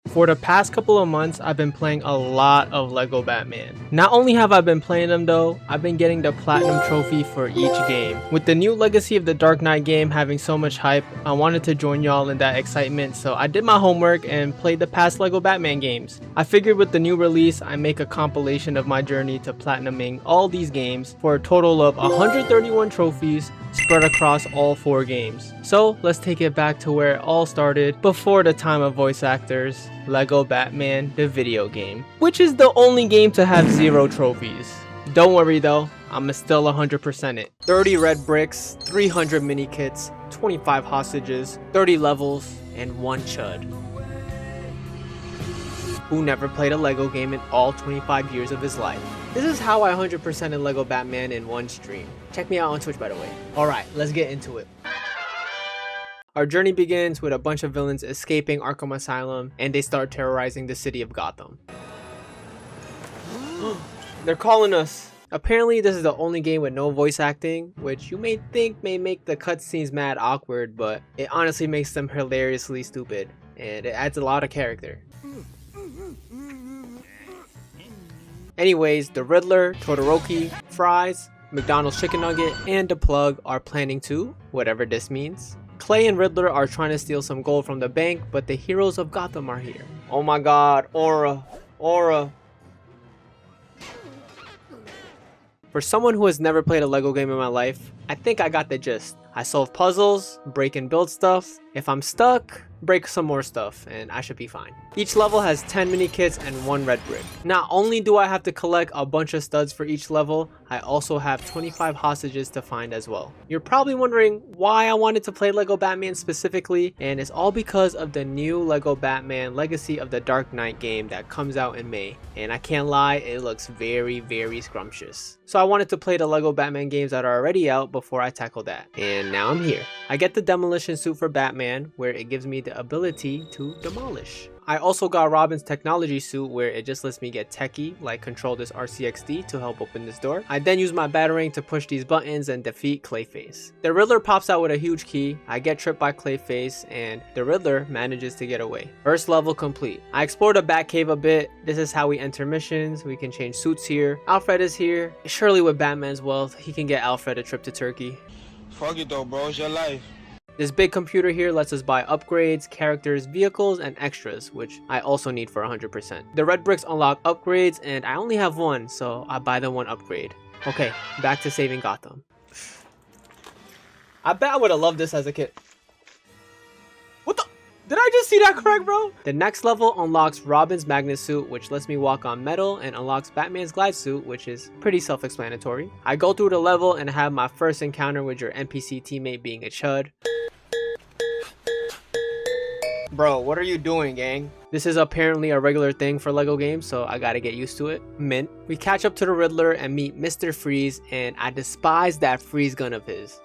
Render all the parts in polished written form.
For the past couple of months, I've been playing a lot of Lego Batman. Not only have I been playing them though, I've been getting the Platinum Trophy for each game. With the new Legacy of the Dark Knight game having so much hype, I wanted to join y'all in that excitement, so I did my homework and played the past Lego Batman games. I figured with the new release, I make a compilation of my journey to platinuming all these games for a total of 131 trophies spread across all 4 games. So let's take it back to where it all started before the time of voice actors, Lego Batman the video game, which is the only game to have 0 trophies. Don't worry though, I'ma still 100% it. 30 red bricks, 300 mini kits, 25 hostages, 30 levels, and 1 chud who never played a Lego game in all 25 years of his life. This is how I 100% in Lego Batman in one stream. Check me out on Twitch, by the way. Alright, let's get into it. Our journey begins with a bunch of villains escaping Arkham Asylum, and they start terrorizing the city of Gotham. They're calling us! Apparently this is the only game with no voice acting, which you may think may make the cutscenes mad awkward, but it honestly makes them hilariously stupid, and it adds a lot of character. Anyways, the Riddler, Todoroki, Fries, McDonald's Chicken Nugget, and the Plug are planning to, whatever this means. Clay and Riddler are trying to steal some gold from the bank, but the heroes of Gotham are here. Oh my god, Aura. For someone who has never played a Lego game in my life, I think I got the gist. I solve puzzles, break and build stuff. If I'm stuck, break some more stuff, and I should be fine. Each level has 10 mini kits and 1 red brick. Not only do I have to collect a bunch of studs for each level, I also have 25 hostages to find as well. You're probably wondering why I wanted to play Lego Batman specifically, and it's all because of the new Lego Batman Legacy of the Dark Knight game that comes out in May. And I can't lie, it looks very, very scrumptious. So I wanted to play the Lego Batman games that are already out before I tackle that. And now I'm here. I get the demolition suit for Batman, where it gives me the ability to demolish. I also got Robin's technology suit, where it just lets me get techie, like control this RCXD to help open this door. I then use my Batarang to push these buttons and defeat Clayface. The Riddler pops out with a huge key, I get tripped by Clayface, and the Riddler manages to get away. First level complete. I explored the Batcave a bit. This is how we enter missions. We can change suits here. Alfred is here. Surely with Batman's wealth, he can get Alfred a trip to Turkey. Fuck it though, bro, it's your life. This big computer here lets us buy upgrades, characters, vehicles, and extras, which I also need for 100%. The red bricks unlock upgrades, and I only have 1, so I buy the 1 upgrade. Okay, back to saving Gotham. I bet I would have loved this as a kid. What the? Did I just see that correct, bro? The next level unlocks Robin's magnet suit, which lets me walk on metal, and unlocks Batman's glide suit, which is pretty self-explanatory. I go through the level and have my first encounter with your NPC teammate being a chud. Bro, what are you doing, gang? This is apparently a regular thing for Lego games, so I gotta get used to it. Mint. We catch up to the Riddler and meet Mr. Freeze, and I despise that freeze gun of his.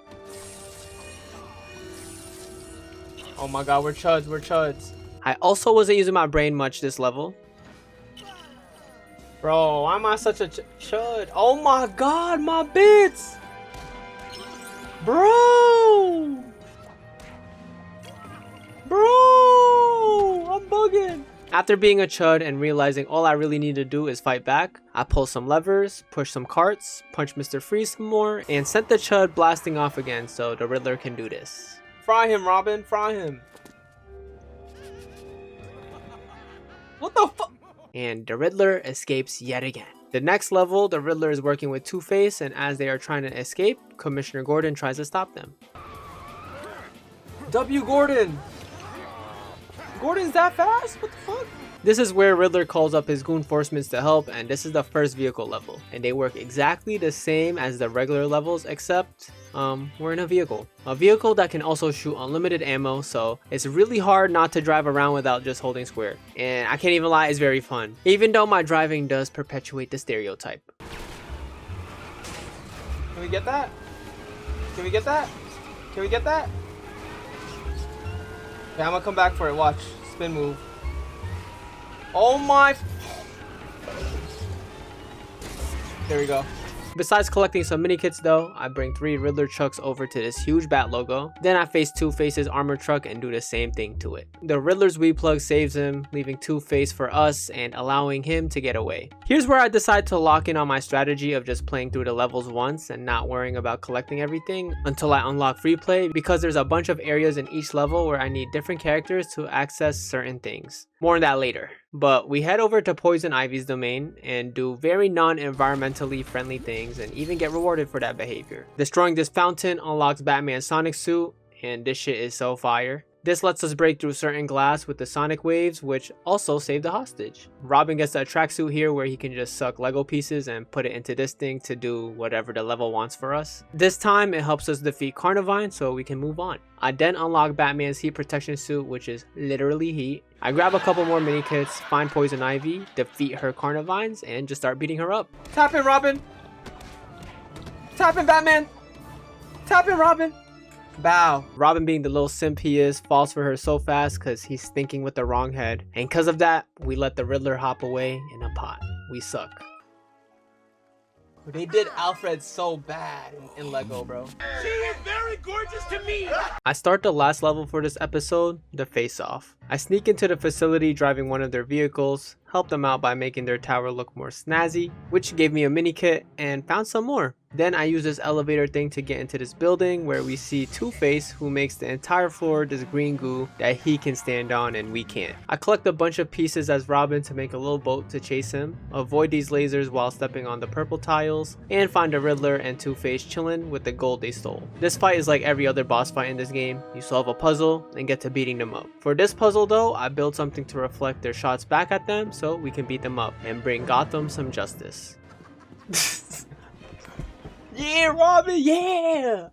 Oh my god, we're chuds. I also wasn't using my brain much this level. Bro, why am I such a chud? Oh my god, my bits! Bro! I'm bugging. After being a chud and realizing all I really need to do is fight back, I pull some levers, push some carts, punch Mr. Freeze some more, and sent the chud blasting off again so the Riddler can do this. Fry him, Robin, fry him. What the fuck? And the Riddler escapes yet again. The next level, the Riddler is working with Two-Face, and as they are trying to escape, Commissioner Gordon tries to stop them. W. Gordon! Gordon's that fast? What the fuck? This is where Riddler calls up his goon forcements to help, and this is the first vehicle level. And they work exactly the same as the regular levels, except we're in a vehicle. A vehicle that can also shoot unlimited ammo, so it's really hard not to drive around without just holding square. And I can't even lie, it's very fun. Even though my driving does perpetuate the stereotype. Can we get that? Can we get that? Can we get that? Okay, I'm gonna come back for it. Watch. Spin move. Oh my. There we go. Besides collecting some mini kits though, I bring 3 Riddler trucks over to this huge bat logo. Then I face Two-Face's armor truck and do the same thing to it. The Riddler's weed plug saves him, leaving Two-Face for us and allowing him to get away. Here's where I decide to lock in on my strategy of just playing through the levels once and not worrying about collecting everything until I unlock free play, because there's a bunch of areas in each level where I need different characters to access certain things. More on that later. But we head over to Poison Ivy's domain and do very non-environmentally friendly things and even get rewarded for that behavior. Destroying this fountain unlocks Batman's Sonic suit, and this shit is so fire. This lets us break through certain glass with the sonic waves, which also save the hostage. Robin gets a tracksuit here where he can just suck Lego pieces and put it into this thing to do whatever the level wants for us. This time it helps us defeat Carnivine so we can move on. I then unlock Batman's heat protection suit, which is literally heat. I grab a couple more mini kits, find Poison Ivy, defeat her Carnivines, and just start beating her up. Tap in, Robin! Tap in, Batman! Tap in, Robin! Bow. Robin, being the little simp he is, falls for her so fast because he's thinking with the wrong head. And because of that, we let the Riddler hop away in a pot. We suck. They did Alfred so bad in Lego, bro. She is very gorgeous to me! I start the last level for this episode, the face-off. I sneak into the facility driving one of their vehicles, help them out by making their tower look more snazzy, which gave me a mini kit, and found some more. Then I use this elevator thing to get into this building where we see Two-Face, who makes the entire floor this green goo that he can stand on and we can't. I collect a bunch of pieces as Robin to make a little boat to chase him, avoid these lasers while stepping on the purple tiles, and find the Riddler and Two-Face chilling with the gold they stole. This fight is like every other boss fight in this game. You solve a puzzle and get to beating them up. For this puzzle though, I build something to reflect their shots back at them so we can beat them up and bring Gotham some justice. Yeah, Robin, yeah!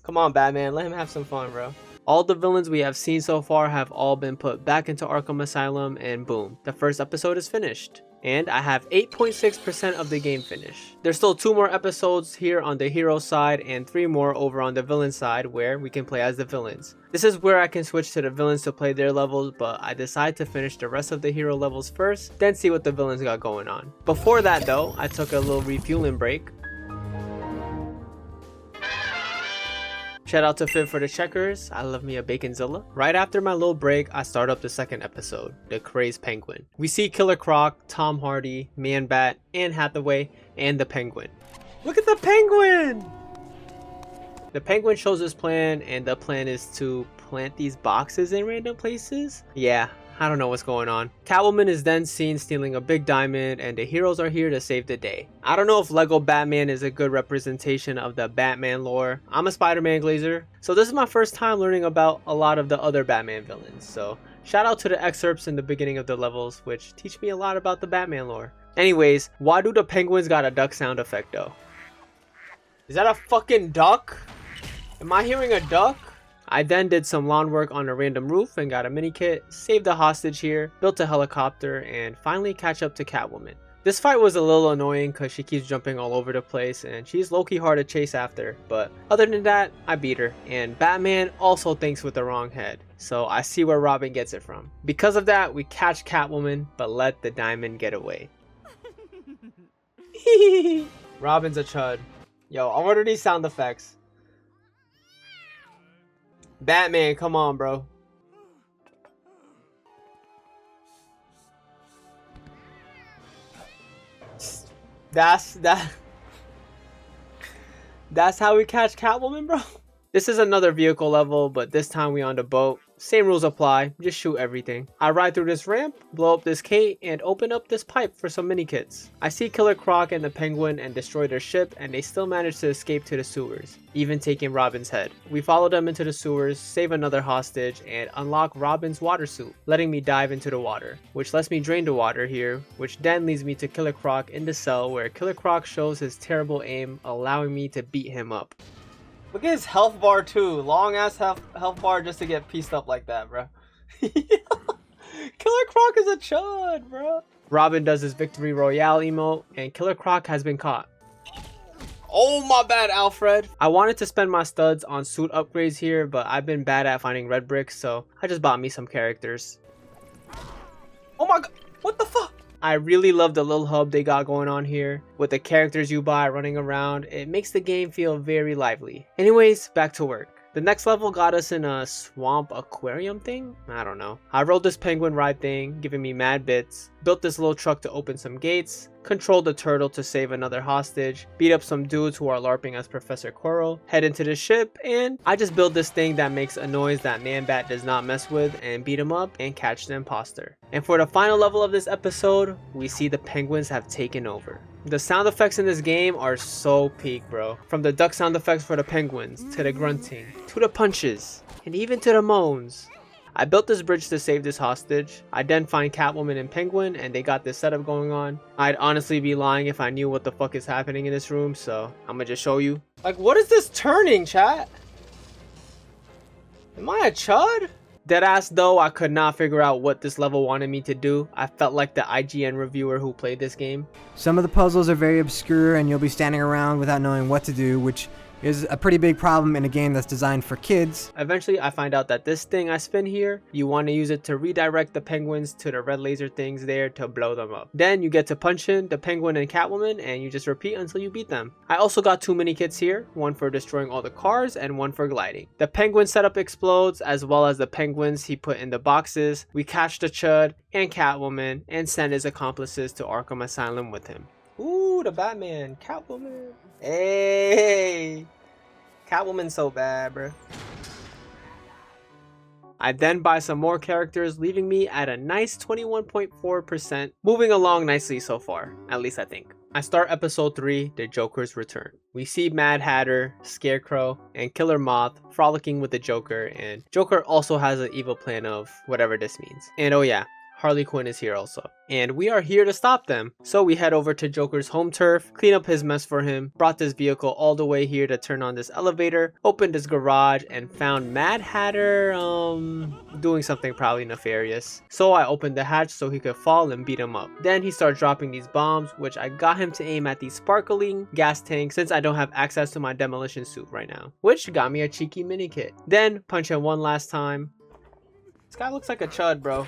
Come on, Batman, let him have some fun, bro. All the villains we have seen so far have all been put back into Arkham Asylum, and boom, the first episode is finished. And I have 8.6% of the game finished. There's still 2 more episodes here on the hero side and 3 more over on the villain side where we can play as the villains. This is where I can switch to the villains to play their levels, but I decide to finish the rest of the hero levels first, then see what the villains got going on. Before that though, I took a little refueling break. Shout out to Fib for the checkers. I love me a Baconzilla. Right after my little break, I start up the second episode, The Crazed Penguin. We see Killer Croc, Tom Hardy, Man Bat, Anne Hathaway, and the Penguin. Look at the Penguin! The Penguin shows his plan, and the plan is to plant these boxes in random places. Yeah, I don't know what's going on. Catwoman is then seen stealing a big diamond, and the heroes are here to save the day. I don't know if Lego Batman is a good representation of the Batman lore. I'm a Spider-Man glazer, so this is my first time learning about a lot of the other Batman villains. So shout out to the excerpts in the beginning of the levels, which teach me a lot about the Batman lore. Anyways, why do the penguins got a duck sound effect though? Is that a fucking duck? Am I hearing a duck? I then did some lawn work on a random roof and got a mini kit, saved a hostage here, built a helicopter, and finally catch up to Catwoman. This fight was a little annoying because she keeps jumping all over the place and she's low-key hard to chase after, but other than that, I beat her. And Batman also thinks with the wrong head, so I see where Robin gets it from. Because of that, we catch Catwoman, but let the diamond get away. Robin's a chud. Yo, I ordered these sound effects. Batman, come on, bro. That's how we catch Catwoman, bro. This is another vehicle level, but this time we on the boat. Same rules apply, just shoot everything. I ride through this ramp, blow up this gate, and open up this pipe for some mini kits. I see Killer Croc and the Penguin and destroy their ship, and they still manage to escape to the sewers, even taking Robin's head. We follow them into the sewers, save another hostage, and unlock Robin's water suit, letting me dive into the water, which lets me drain the water here, which then leads me to Killer Croc in the cell where Killer Croc shows his terrible aim, allowing me to beat him up. Look at his health bar too. Long ass health bar just to get pieced up like that, bro. Killer Croc is a chud, bro. Robin does his victory royale emote and Killer Croc has been caught. Oh my bad, Alfred. I wanted to spend my studs on suit upgrades here, but I've been bad at finding red bricks, so I just bought me some characters. Oh my god, what the fuck? I really love the little hub they got going on here with the characters you buy running around. It makes the game feel very lively. Anyways, back to work. The next level got us in a swamp aquarium thing? I don't know. I rode this penguin ride thing, giving me mad bits, built this little truck to open some gates, controlled the turtle to save another hostage, beat up some dudes who are LARPing as Professor Coral, head into the ship, and I just built this thing that makes a noise that Man-Bat does not mess with and beat him up and catch the imposter. And for the final level of this episode, we see the penguins have taken over. The sound effects in this game are so peak, bro. From the duck sound effects for the penguins, to the grunting, to the punches, and even to the moans. I built this bridge to save this hostage. I then find Catwoman and Penguin and they got this setup going on. I'd honestly be lying if I knew what the fuck is happening in this room, so I'm gonna just show you. Like, what is this turning, chat? Am I a chud? Deadass though, I could not figure out what this level wanted me to do. I felt like the IGN reviewer who played this game. Some of the puzzles are very obscure and you'll be standing around without knowing what to do, which is a pretty big problem in a game that's designed for kids. Eventually, I find out that this thing I spin here, you want to use it to redirect the penguins to the red laser things there to blow them up. Then you get to punch in the penguin and Catwoman and you just repeat until you beat them. I also got 2 mini kits here, one for destroying all the cars and one for gliding. The penguin setup explodes as well as the penguins he put in the boxes. We catch the Chud and Catwoman and send his accomplices to Arkham Asylum with him. Ooh, the Batman, Catwoman. Hey, Catwoman's so bad, bro. I then buy some more characters, leaving me at a nice 21.4%. Moving along nicely so far, at least I think. I start episode 3, The Joker's Return. We see Mad Hatter, Scarecrow, and Killer Moth frolicking with the Joker, and Joker also has an evil plan of whatever this means. And oh yeah, Harley Quinn is here also. And we are here to stop them. So we head over to Joker's home turf, clean up his mess for him, brought this vehicle all the way here to turn on this elevator, opened his garage, and found Mad Hatter, doing something probably nefarious. So I opened the hatch so he could fall and beat him up. Then he started dropping these bombs, which I got him to aim at these sparkling gas tanks since I don't have access to my demolition suit right now, which got me a cheeky mini kit. Then punch him one last time. This guy looks like a chud, bro.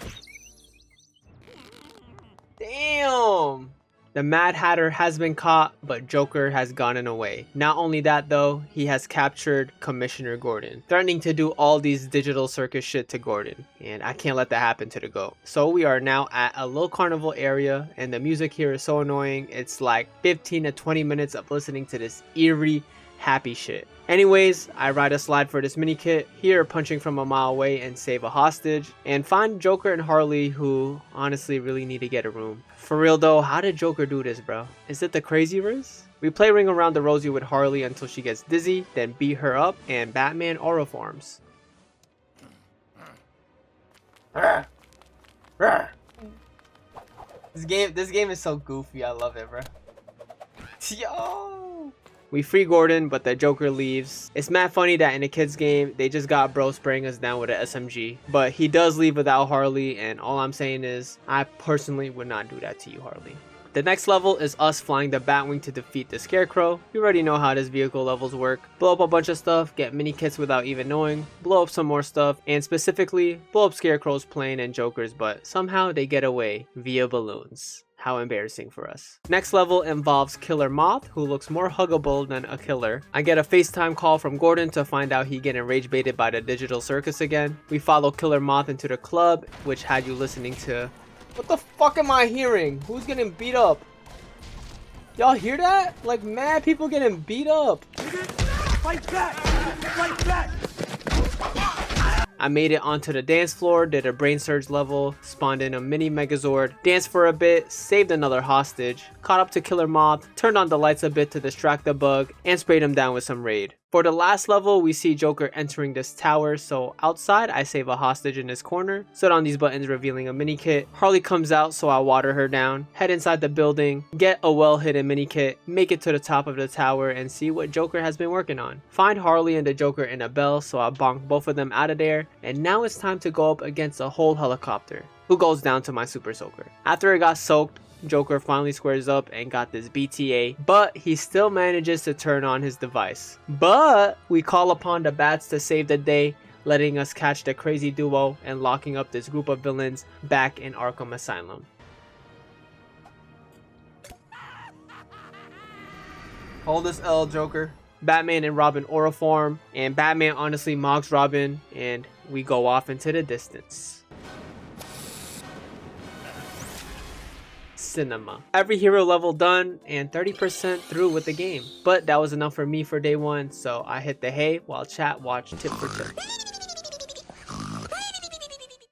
Damn! The Mad Hatter has been caught, but Joker has gotten away. Not only that though, he has captured Commissioner Gordon, threatening to do all these digital circus shit to Gordon. And I can't let that happen to the GOAT. So we are now at a little carnival area, and the music here is so annoying. It's like 15 to 20 minutes of listening to this eerie, happy shit. Anyways, I ride a slide for this mini kit, here punching from a mile away and save a hostage, and find Joker and Harley who honestly really need to get a room. For real though, how did Joker do this, bro? Is it the crazy verse? We play Ring Around the Rosie with Harley until she gets dizzy, then beat her up, and Batman aura forms. This game is so goofy, I love it, bro. Yo! We free Gordon, but the Joker leaves. It's mad funny that in a kid's game, they just got bro spraying us down with an SMG. But he does leave without Harley, and all I'm saying is, I personally would not do that to you, Harley. The next level is us flying the Batwing to defeat the Scarecrow. You already know how this vehicle levels work. Blow up a bunch of stuff, get mini kits without even knowing, blow up some more stuff, and specifically, blow up Scarecrow's plane and Joker's, but somehow they get away via balloons. How embarrassing for us. Next level involves Killer Moth, who looks more huggable than a killer. I get a FaceTime call from Gordon to find out he getting rage baited by the digital circus again. We follow Killer Moth into the club, which had you listening to... What the fuck am I hearing? Who's getting beat up? Y'all hear that? Like mad people getting beat up. Fight back! Fight back! I made it onto the dance floor, did a brain surge level, spawned in a mini Megazord, danced for a bit, saved another hostage, caught up to Killer Moth, turned on the lights a bit to distract the bug, and sprayed him down with some raid. For the last level, we see Joker entering this tower, so outside I save a hostage in this corner, stood on these buttons revealing a mini kit. Harley comes out, so I water her down, head inside the building, get a well hidden mini kit, make it to the top of the tower and see what Joker has been working on. Find Harley and the Joker in a bell, so I bonk both of them out of there, and now it's time to go up against a whole helicopter, who goes down to my Super Soaker. After it got soaked, Joker finally squares up and got this BTA, but he still manages to turn on his device. But we call upon the bats to save the day, letting us catch the crazy duo and locking up this group of villains back in Arkham Asylum. Hold this L, Joker. Batman and Robin aura form, and Batman honestly mocks Robin, and we go off into the distance. Cinema. Every hero level done and 30% through with the game. But that was enough for me for day one, so I hit the hay while chat watched tip for tip.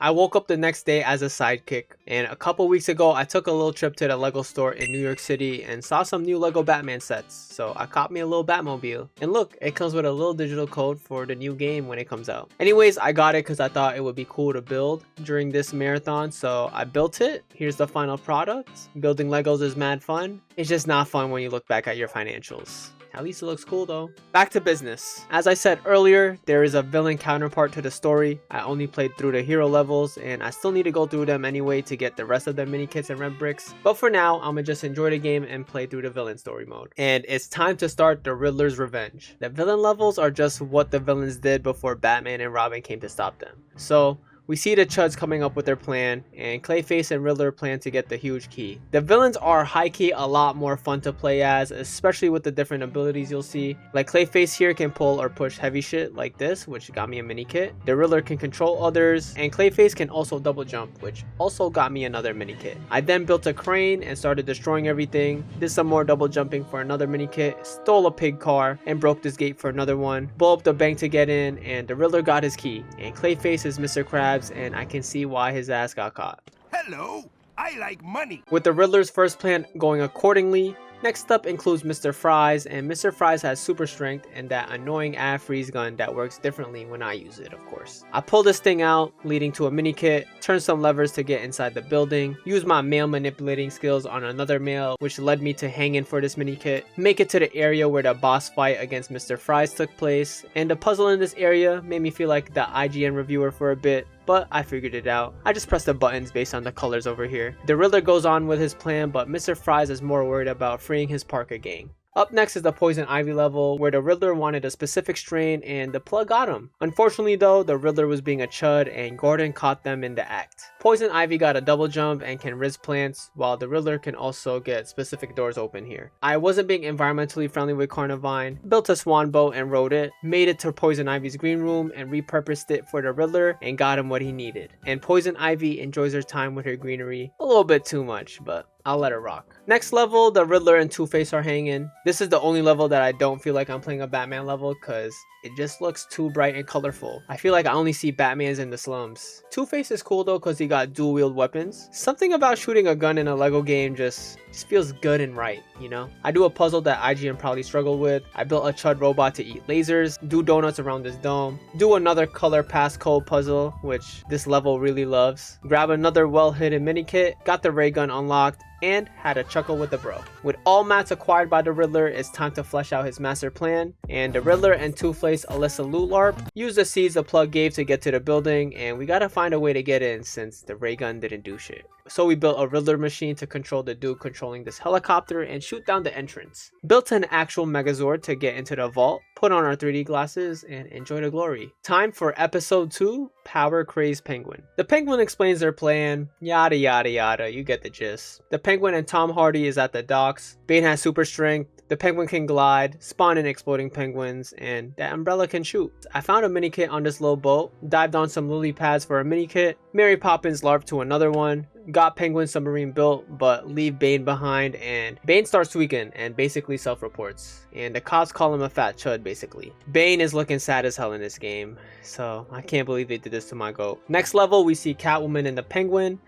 I woke up the next day as a sidekick, and a couple weeks ago I took a little trip to the Lego store in New York City and saw some new Lego Batman sets, so I caught me a little Batmobile. And look, it comes with a little digital code for the new game when it comes out. Anyways, I got it because I thought it would be cool to build during this marathon, so I built it. Here's the final product. Building Legos is mad fun. It's just not fun when you look back at your financials. At least it looks cool though. Back to business. As I said earlier, there is a villain counterpart to the story. I only played through the hero levels and I still need to go through them anyway to get the rest of the mini kits and red bricks. But for now, I'ma just enjoy the game and play through the villain story mode. And it's time to start the Riddler's Revenge. The villain levels are just what the villains did before Batman and Robin came to stop them. So we see the Chuds coming up with their plan, and Clayface and Riddler plan to get the huge key. The villains are high-key a lot more fun to play as, especially with the different abilities you'll see. Like Clayface here can pull or push heavy shit like this, which got me a mini kit. The Riddler can control others, and Clayface can also double jump, which also got me another mini kit. I then built a crane and started destroying everything, did some more double jumping for another mini kit, stole a pig car, and broke this gate for another one, blew up the bank to get in, and the Riddler got his key, and Clayface is Mr. Krabs, and I can see why his ass got caught. Hello, I like money. With the Riddler's first plan going accordingly, next up includes Mr. Fries, and Mr. Fries has super strength and that annoying ad freeze gun that works differently when I use it, of course. I pull this thing out, leading to a mini kit, turn some levers to get inside the building, use my mail manipulating skills on another mail, which led me to hang in for this mini kit, make it to the area where the boss fight against Mr. Fries took place, and the puzzle in this area made me feel like the IGN reviewer for a bit, but I figured it out. I just pressed the buttons based on the colors over here. The Riddler goes on with his plan, but Mr. Fries is more worried about freeing his Parker gang. Up next is the Poison Ivy level, where the Riddler wanted a specific strain and the plug got him. Unfortunately though, the Riddler was being a chud and Gordon caught them in the act. Poison Ivy got a double jump and can riz plants, while the Riddler can also get specific doors open here. I wasn't being environmentally friendly with Carnivine, built a swan boat and rode it, made it to Poison Ivy's green room and repurposed it for the Riddler and got him what he needed. And Poison Ivy enjoys her time with her greenery a little bit too much, but I'll let it rock. Next level, the Riddler and Two-Face are hanging. This is the only level that I don't feel like I'm playing a Batman level because it just looks too bright and colorful. I feel like I only see Batmans in the slums. Two-Face is cool though because he got dual wield weapons. Something about shooting a gun in a Lego game just feels good and right, you know? I do a puzzle that IGN probably struggled with. I built a Chud robot to eat lasers, do donuts around this dome, do another color passcode puzzle, which this level really loves, grab another well-hidden mini kit, got the ray gun unlocked, and had a chuckle with the bro. With all mats acquired by the Riddler, it's time to flesh out his master plan, and the Riddler and Two-Face Alyssa Loot LARP use the seeds the plug gave to get to the building, and we gotta find a way to get in since the ray gun didn't do shit. So we built a Riddler machine to control the dude controlling this helicopter and shoot down the entrance. Built an actual Megazord to get into the vault, put on our 3D glasses, and enjoy the glory. Time for episode 2, Power Crazed Penguin. The Penguin explains their plan, yada yada yada, you get the gist. The Penguin and Tom Hardy is at the docks, Bane has super strength, the Penguin can glide, spawn in exploding penguins, and the Umbrella can shoot. I found a mini kit on this little boat, dived on some lily pads for a mini kit, Mary Poppins LARP to another one, got Penguin submarine built, but leave Bane behind, and Bane starts tweaking and basically self-reports. And the cops call him a fat chud basically. Bane is looking sad as hell in this game, so I can't believe they did this to my goat. Next level, we see Catwoman and the Penguin.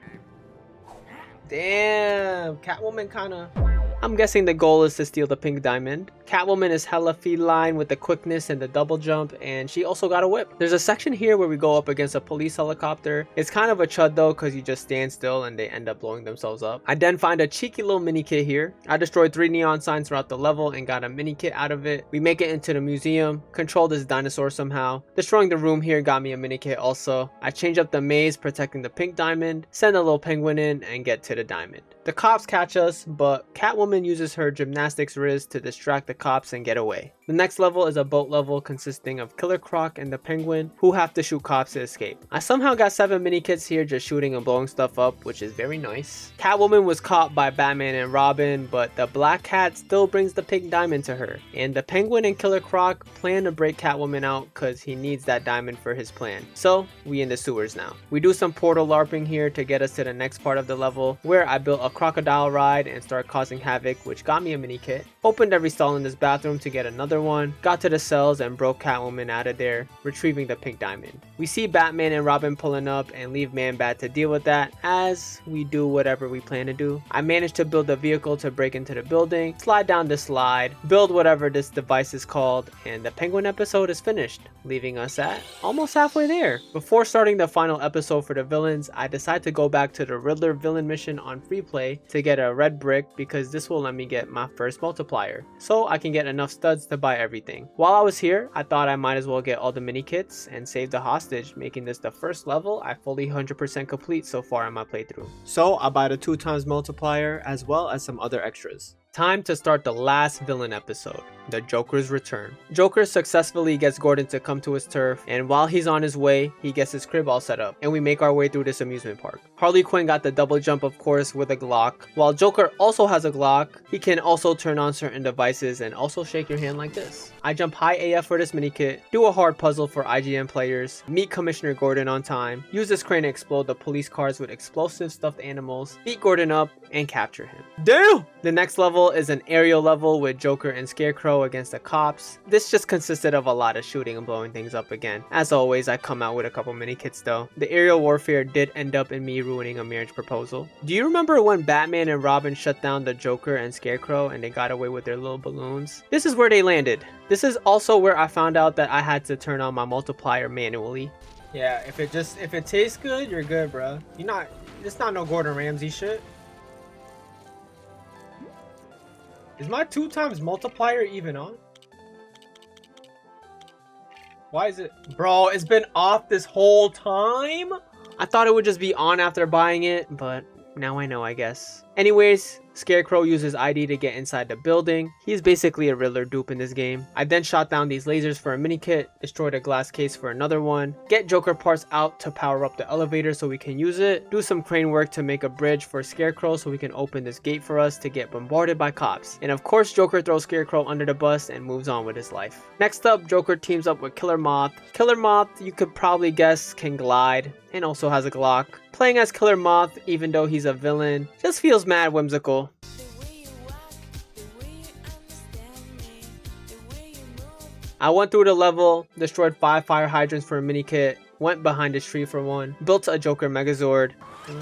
Damn, Catwoman kinda... I'm guessing the goal is to steal the pink diamond. Catwoman is hella feline with the quickness and the double jump, and she also got a whip. There's a section here where we go up against a police helicopter. It's kind of a chud though because you just stand still and they end up blowing themselves up. I then find a cheeky little mini kit here. I destroyed 3 neon signs throughout the level and got a mini kit out of it. We make it into the museum, control this dinosaur somehow. Destroying the room here got me a mini kit also. I change up the maze protecting the pink diamond, send a little penguin in, and get to the diamond. The cops catch us, but Catwoman uses her gymnastics riz to distract the cops and get away. The next level is a boat level consisting of Killer Croc and the Penguin, who have to shoot cops to escape. I somehow got 7 mini kits here just shooting and blowing stuff up, which is very nice. Catwoman was caught by Batman and Robin, but the Black Cat still brings the pink diamond to her. And the Penguin and Killer Croc plan to break Catwoman out because he needs that diamond for his plan. So we in the sewers now. We do some portal LARPing here to get us to the next part of the level, where I built a crocodile ride and start causing havoc, which got me a mini kit. Opened every stall in this bathroom to get another one, got to the cells and broke Catwoman out of there, retrieving the pink diamond. We see Batman and Robin pulling up and leave Man-Bat to deal with that, as we do whatever we plan to do. I managed to build a vehicle to break into the building, slide down the slide, build whatever this device is called, and the Penguin episode is finished, leaving us at almost halfway there. Before starting the final episode for the villains, I decide to go back to the Riddler villain mission on free play to get a red brick, because this will let me get my first multiplier, so I can get enough studs to buy everything. While I was here, I thought I might as well get all the mini kits and save the hostage, making this the first level I fully 100% complete so far in my playthrough. So I buy the 2x multiplier as well as some other extras. Time to start the last villain episode, the Joker's return. Joker successfully gets Gordon to come to his turf, and while he's on his way, he gets his crib all set up, and we make our way through this amusement park. Harley Quinn got the double jump, of course, with a Glock. While Joker also has a Glock, he can also turn on certain devices and also shake your hand like this. I jump high AF for this mini kit, do a hard puzzle for IGN players, meet Commissioner Gordon on time, use this crane to explode the police cars with explosive stuffed animals, beat Gordon up, and capture him. Damn! The next level is an aerial level with Joker and Scarecrow against the cops. This just consisted of a lot of shooting and blowing things up again. As always, I come out with a couple mini kits though. The aerial warfare did end up in me ruining a marriage proposal. Do you remember when Batman and Robin shut down the Joker and Scarecrow and they got away with their little balloons? This is where they landed. This is also where I found out that I had to turn on my multiplier manually. Yeah, if it tastes good, you're good, bro. It's not no Gordon Ramsay shit. Is my 2x multiplier even on? Why is it? Bro, it's been off this whole time? I thought it would just be on after buying it, but now I know, I guess. Anyways, Scarecrow uses ID to get inside the building. He's basically a Riddler dupe in this game. I then shot down these lasers for a mini kit, destroyed a glass case for another one, get Joker parts out to power up the elevator so we can use it, do some crane work to make a bridge for Scarecrow so we can open this gate for us to get bombarded by cops. And of course, Joker throws Scarecrow under the bus and moves on with his life. Next up, Joker teams up with Killer Moth. Killer Moth, you could probably guess, can glide and also has a Glock. Playing as Killer Moth, even though he's a villain, just feels mad whimsical. I went through the level, destroyed 5 fire hydrants for a mini kit, went behind this tree for one, built a Joker Megazord.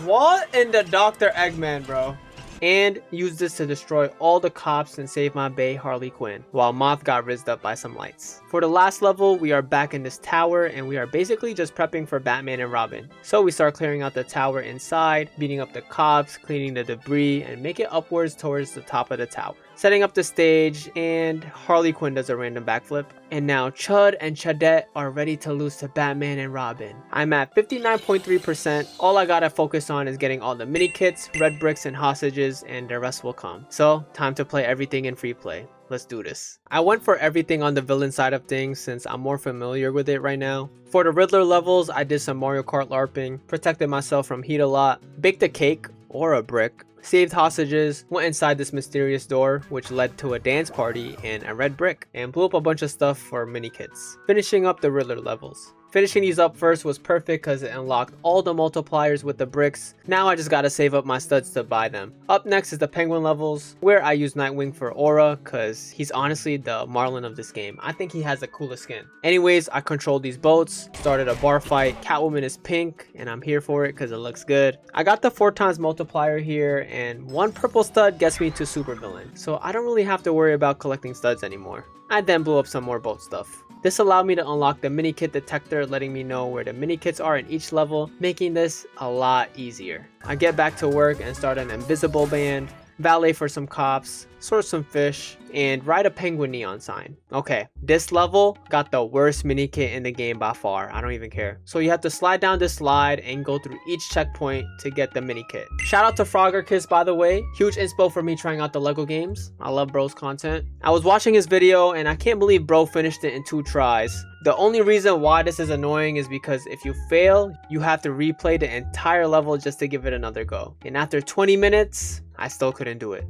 What in the Dr. Eggman, bro? And used this to destroy all the cops and save my bae Harley Quinn, while Moth got rizzed up by some lights. For the last level, we are back in this tower and we are basically just prepping for Batman and Robin. So we start clearing out the tower inside, beating up the cops, cleaning the debris, and make it upwards towards the top of the tower. Setting up the stage, and Harley Quinn does a random backflip. And now Chud and Chudette are ready to lose to Batman and Robin. I'm at 59.3%. All I gotta focus on is getting all the mini kits, red bricks, and hostages, and the rest will come. So, time to play everything in free play. Let's do this. I went for everything on the villain side of things since I'm more familiar with it right now. For the Riddler levels, I did some Mario Kart LARPing, protected myself from heat a lot, baked a cake, or a brick, saved hostages, went inside this mysterious door which led to a dance party and a red brick, and blew up a bunch of stuff for mini kits. Finishing up the Riddler levels. Finishing these up first was perfect because it unlocked all the multipliers with the bricks. Now I just gotta save up my studs to buy them. Up next is the Penguin levels, where I use Nightwing for aura because he's honestly the Marlin of this game. I think he has the coolest skin. Anyways, I controlled these boats, started a bar fight. Catwoman is pink and I'm here for it because it looks good. I got the 4x multiplier here, and one purple stud gets me to supervillain, so I don't really have to worry about collecting studs anymore. I then blew up some more boat stuff. This allowed me to unlock the mini kit detector, letting me know where the mini kits are in each level, making this a lot easier. I get back to work and start an invisible band, valet for some cops, source some fish, and ride a penguin neon sign. Okay, this level got the worst mini kit in the game by far. I don't even care. So you have to slide down this slide and go through each checkpoint to get the mini kit. Shout out to Frogger Kiss, by the way. Huge inspo for me trying out the Lego games. I love bro's content. I was watching his video and I can't believe bro finished it in 2 tries. The only reason why this is annoying is because if you fail, you have to replay the entire level just to give it another go. And after 20 minutes, I still couldn't do it.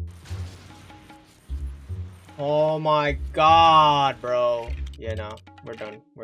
Oh my god, bro. Yeah, no, we're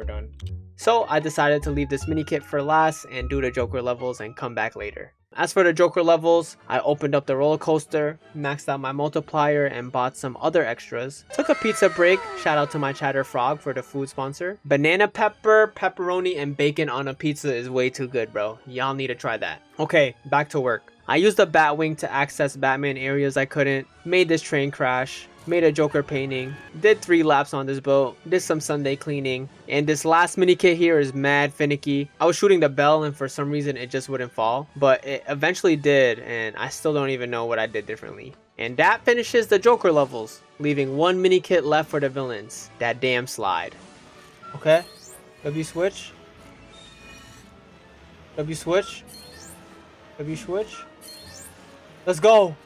done. So I decided to leave this mini kit for last and do the Joker levels and come back later. As for the Joker levels, I opened up the roller coaster, maxed out my multiplier, and bought some other extras. Took a pizza break, shout out to my Chatter Frog for the food sponsor. Banana pepper, pepperoni, and bacon on a pizza is way too good, bro. Y'all need to try that. Okay, back to work. I used the Batwing to access Batman areas I couldn't, made this train crash, made a Joker painting, did 3 laps on this boat, did some Sunday cleaning, and this last mini kit here is mad finicky. I was shooting the bell and for some reason it just wouldn't fall, but it eventually did, and I still don't even know what I did differently. And that finishes the Joker levels, leaving 1 mini kit left for the villains, that damn slide. Okay, W switch, W switch, W switch, let's go.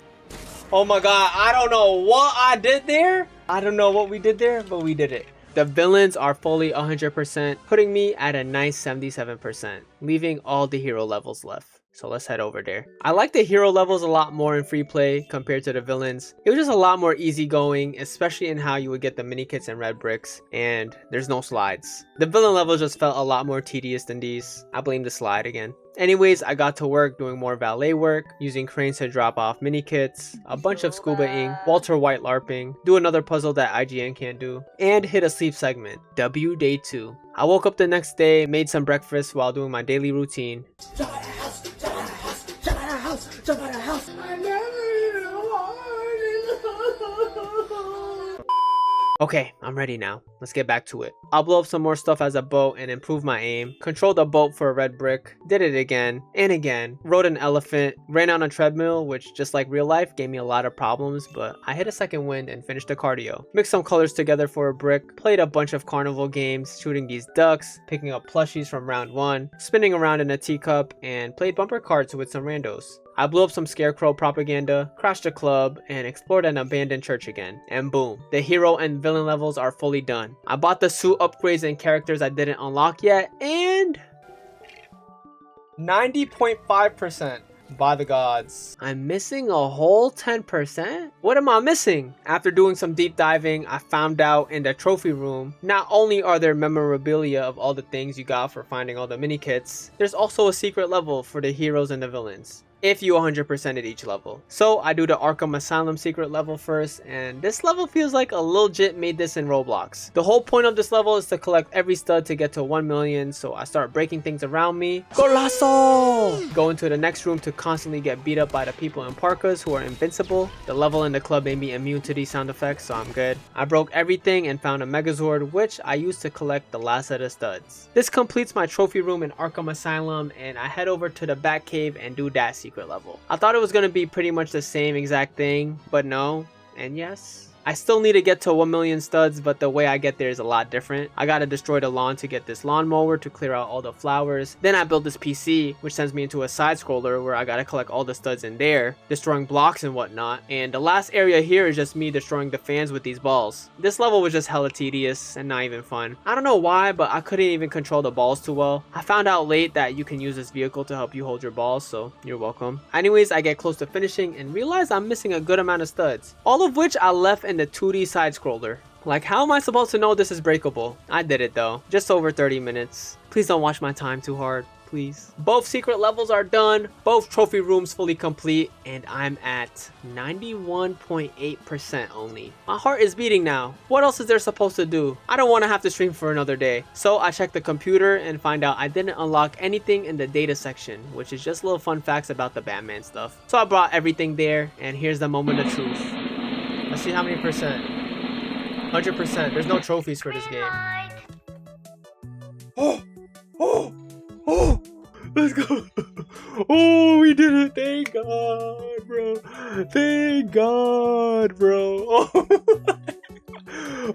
Oh my god, I don't know what I did there. I don't know what we did there, but we did it. The villains are fully 100%, putting me at a nice 77%, leaving all the hero levels left. So let's head over there. I like the hero levels a lot more in free play compared to the villains. It was just a lot more easygoing, especially in how you would get the mini kits and red bricks, and there's no slides. The villain levels just felt a lot more tedious than these. I blame the slide again. Anyways, I got to work doing more valet work, using cranes to drop off mini kits, a bunch of scuba-ing, Walter White LARPing, do another puzzle that IGN can't do, and hit a sleep segment. W day 2. I woke up the next day, made some breakfast while doing my daily routine. Okay, I'm ready now. Let's get back to it. I'll blow up some more stuff as a boat and improve my aim. Controlled the boat for a red brick. Did it again and again. Rode an elephant. Ran on a treadmill, which just like real life gave me a lot of problems, but I hit a second wind and finished the cardio. Mixed some colors together for a brick. Played a bunch of carnival games, shooting these ducks, picking up plushies from round 1, spinning around in a teacup, and played bumper cards with some randos. I blew up some scarecrow propaganda, crashed a club, and explored an abandoned church again. And boom, the hero and villain levels are fully done. I bought the suit upgrades and characters I didn't unlock yet, and 90.5%. By the gods. I'm missing a whole 10%? What am I missing? After doing some deep diving, I found out in the trophy room, not only are there memorabilia of all the things you got for finding all the mini kits, there's also a secret level for the heroes and the villains, if you 100% at each level. So I do the Arkham Asylum secret level first, and this level feels like a legit made this in Roblox. The whole point of this level is to collect every stud to get to 1 million, so I start breaking things around me. Golazo! Go into the next room to constantly get beat up by the people in parkas who are invincible. The level in the club made me immune to these sound effects, so I'm good. I broke everything and found a Megazord, which I used to collect the last set of studs. This completes my trophy room in Arkham Asylum, and I head over to the Batcave and do that secret level. I thought it was going to be pretty much the same exact thing, but no, and yes. I still need to get to 1 million studs, but the way I get there is a lot different. I gotta destroy the lawn to get this lawnmower to clear out all the flowers. Then I build this PC, which sends me into a side scroller where I gotta collect all the studs in there, destroying blocks and whatnot. And the last area here is just me destroying the fans with these balls. This level was just hella tedious and not even fun. I don't know why, but I couldn't even control the balls too well. I found out late that you can use this vehicle to help you hold your balls, so you're welcome. Anyways, I get close to finishing and realize I'm missing a good amount of studs, all of which I left in the 2D side scroller. Like, how am I supposed to know this is breakable? I did it though, just over 30 minutes. Please don't watch my time too hard, please. Both secret levels are done, both trophy rooms fully complete, and I'm at 91.8% only. My heart is beating now. What else is there supposed to do? I don't want to have to stream for another day. So I checked the computer and find out I didn't unlock anything in the data section, which is just little fun facts about the Batman stuff. So I brought everything there, and here's the moment of truth. Let's see how many percent. 100%. There's no trophies for this game. Oh, let's go. Oh, we did it. Thank God. bro. Thank God, bro.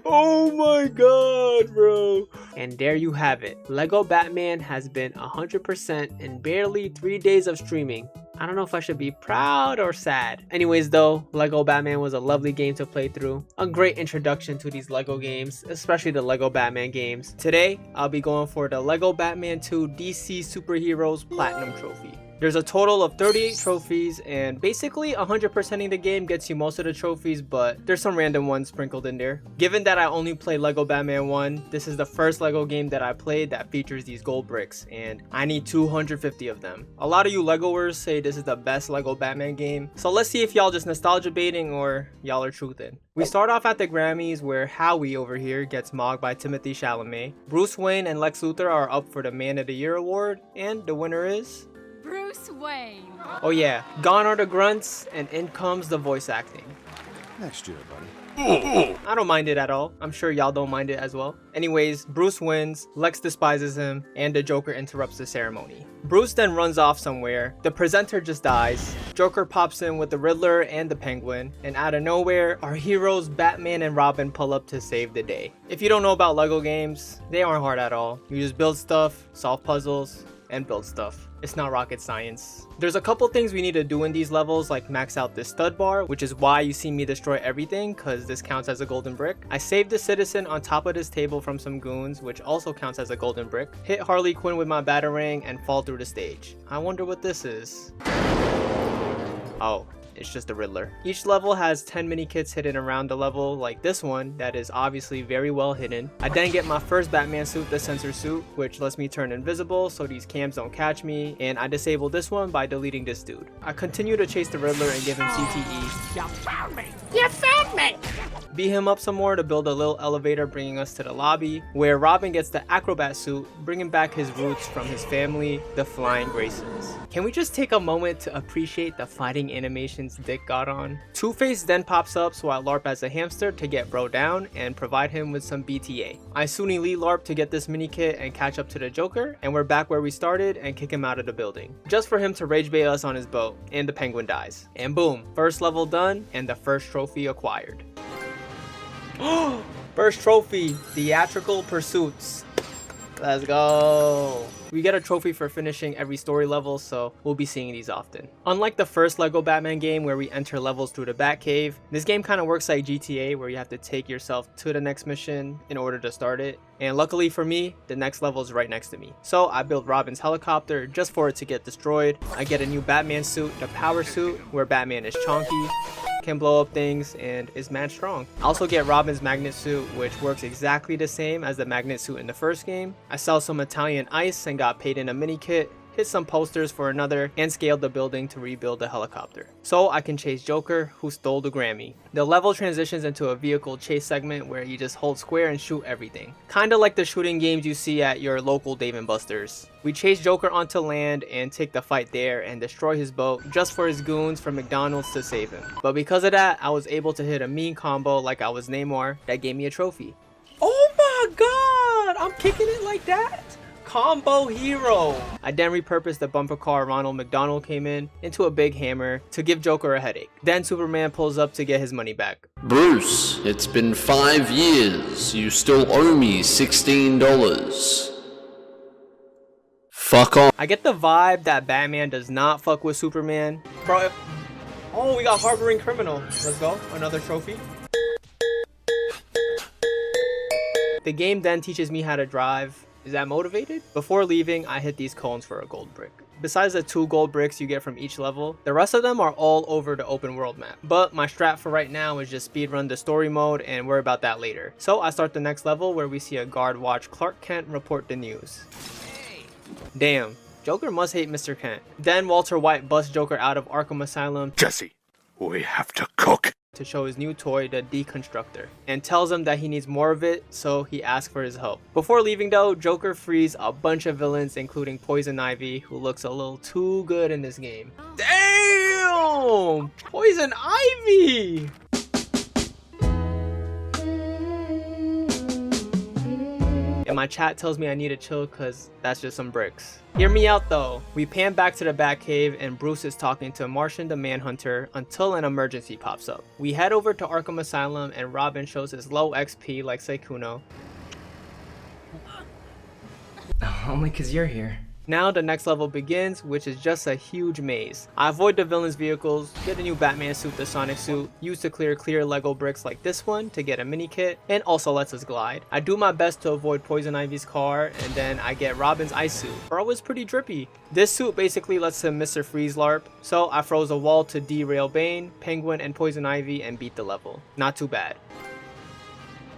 Oh my God, bro. And there you have it. Lego Batman has been 100% in barely 3 days of streaming. I don't know if I should be proud or sad. Anyways though, Lego Batman was a lovely game to play through. A great introduction to these Lego games, especially the Lego Batman games. Today, I'll be going for the Lego Batman 2 DC Superheroes Platinum Trophy. There's a total of 38 trophies, and basically 100%ing the game gets you most of the trophies, but there's some random ones sprinkled in there. Given that I only played Lego Batman 1, this is the first Lego game that I played that features these gold bricks, and I need 250 of them. A lot of you Legoers say this is the best Lego Batman game, so let's see if y'all just nostalgia baiting or y'all are truthin'. We start off at the Grammys where Howie over here gets mocked by Timothée Chalamet. Bruce Wayne and Lex Luthor are up for the Man of the Year award, and the winner is Bruce Wayne. oh yeah, gone are the grunts, and in comes the voice acting. Next year, buddy. I don't mind it at all. I'm sure y'all don't mind it as well. Anyways, Bruce wins, Lex despises him, and the Joker interrupts the ceremony. Bruce then runs off somewhere, the presenter just dies, Joker pops in with the Riddler and the Penguin, and out of nowhere, our heroes Batman and Robin pull up to save the day. If you don't know about Lego games, they aren't hard at all. You just build stuff, solve puzzles, and build stuff. It's not rocket science. There's a couple things we need to do in these levels, like max out this stud bar, which is why you see me destroy everything, because this counts as a golden brick. I saved the citizen on top of this table from some goons, which also counts as a golden brick. Hit Harley Quinn with my batarang and fall through the stage. I wonder what this is. Oh, it's just the Riddler. Each level has 10 mini kits hidden around the level, like this one that is obviously very well hidden. I then get my first Batman suit, the sensor suit, which lets me turn invisible so these cams don't catch me, and I disable this one by deleting this dude. I continue to chase the Riddler and give him CTE. You found me! You found me! Beat him up some more to build a little elevator bringing us to the lobby, where Robin gets the acrobat suit, bringing back his roots from his family, the Flying Graysons. Can we just take a moment to appreciate the fighting animations Dick got on? Two-Face then pops up, so I LARP as a hamster to get bro down and provide him with some BTA. I soon elite LARP to get this mini kit and catch up to the Joker, and we're back where we started and kick him out of the building, just for him to rage bait us on his boat, and the Penguin dies. And boom, first level done and the first trophy acquired. First trophy, Theatrical Pursuits. Let's go. We get a trophy for finishing every story level, so we'll be seeing these often. Unlike the first Lego Batman game where we enter levels through the Batcave, this game kind of works like GTA where you have to take yourself to the next mission in order to start it. And luckily for me, the next level is right next to me. So I built Robin's helicopter just for it to get destroyed. I get a new Batman suit, the power suit, where Batman is chonky, can blow up things, and is mad strong. I also get Robin's magnet suit, which works exactly the same as the magnet suit in the first game. I sell some Italian ice and got paid in a mini kit, hit some posters for another, and scaled the building to rebuild the helicopter. So I can chase Joker, who stole the Grammy. The level transitions into a vehicle chase segment where you just hold square and shoot everything. Kinda like the shooting games you see at your local Dave & Buster's. We chase Joker onto land and take the fight there and destroy his boat just for his goons from McDonald's to save him. But because of that, I was able to hit a mean combo like I was Neymar that gave me a trophy. Oh my god! I'm kicking it like that? Combo hero. I then repurposed the bumper car Ronald McDonald came in into a big hammer to give Joker a headache. Then Superman pulls up to get his money back. Bruce, it's been 5 years. You still owe me $16. Fuck off. I get the vibe that Batman does not fuck with Superman. Bro, oh, we got harboring criminal. Let's go, another trophy. The game then teaches me how to drive. Is that motivated? Before leaving, I hit these cones for a gold brick. Besides the 2 gold bricks you get from each level, the rest of them are all over the open world map. But my strat for right now is just speedrun the story mode and worry about that later. So I start the next level where we see a guard watch Clark Kent report the news. Damn, Joker must hate Mr. Kent. Then Walter White busts Joker out of Arkham Asylum Jesse, we have to cook. to show his new toy, the Deconstructor, and tells him that he needs more of it, so he asks for his help. Before leaving though, Joker frees a bunch of villains, including Poison Ivy, who looks a little too good in this game. Damn! Poison Ivy! and my chat tells me I need to chill cause that's just some bricks. Hear me out though. We pan back to the Batcave and Bruce is talking to Martian the Manhunter until an emergency pops up. We head over to Arkham Asylum and Robin shows his low XP like Sekuno. Only cause you're here. Now the next level begins, which is just a huge maze. I avoid the villain's vehicles, get a new Batman suit, the Sonic suit, use to clear Lego bricks like this one to get a mini kit, and also lets us glide. I do my best to avoid Poison Ivy's car, and then I get Robin's ice suit. Bro is pretty drippy. This suit basically lets him Mr. Freeze LARP, so I froze a wall to derail Bane, Penguin, and Poison Ivy and beat the level. Not too bad.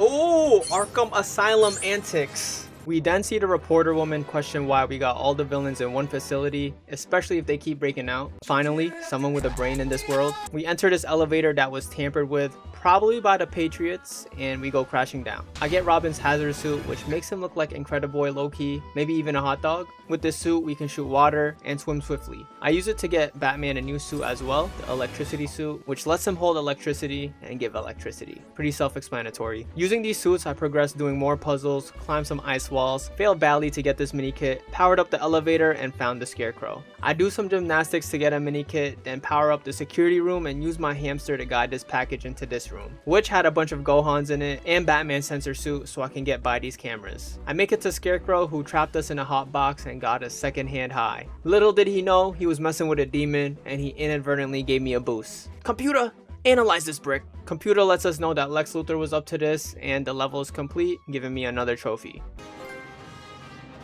Oh, Arkham Asylum antics. We then see the reporter woman question why we got all the villains in one facility, especially if they keep breaking out. Finally, someone with a brain in this world. We enter this elevator that was tampered with, probably by the Patriots, and we go crashing down. I get Robin's hazard suit, which makes him look like Incrediboy low-key, maybe even a hot dog. With this suit, we can shoot water and swim swiftly. I use it to get Batman a new suit as well, the electricity suit, which lets him hold electricity and give electricity. Pretty self-explanatory. Using these suits, I progressed doing more puzzles, climbed some ice walls, failed badly to get this mini kit, powered up the elevator, and found the Scarecrow. I do some gymnastics to get a mini kit, then power up the security room and use my hamster to guide this package into this room, which had a bunch of Gohans in it and Batman sensor suit so I can get by these cameras. I make it to Scarecrow, who trapped us in a hot box and got a second-hand high. Little did he know he was messing with a demon and he inadvertently gave me a boost. Computer, analyze this brick. Computer lets us know that Lex Luthor was up to this and the level is complete, giving me another trophy.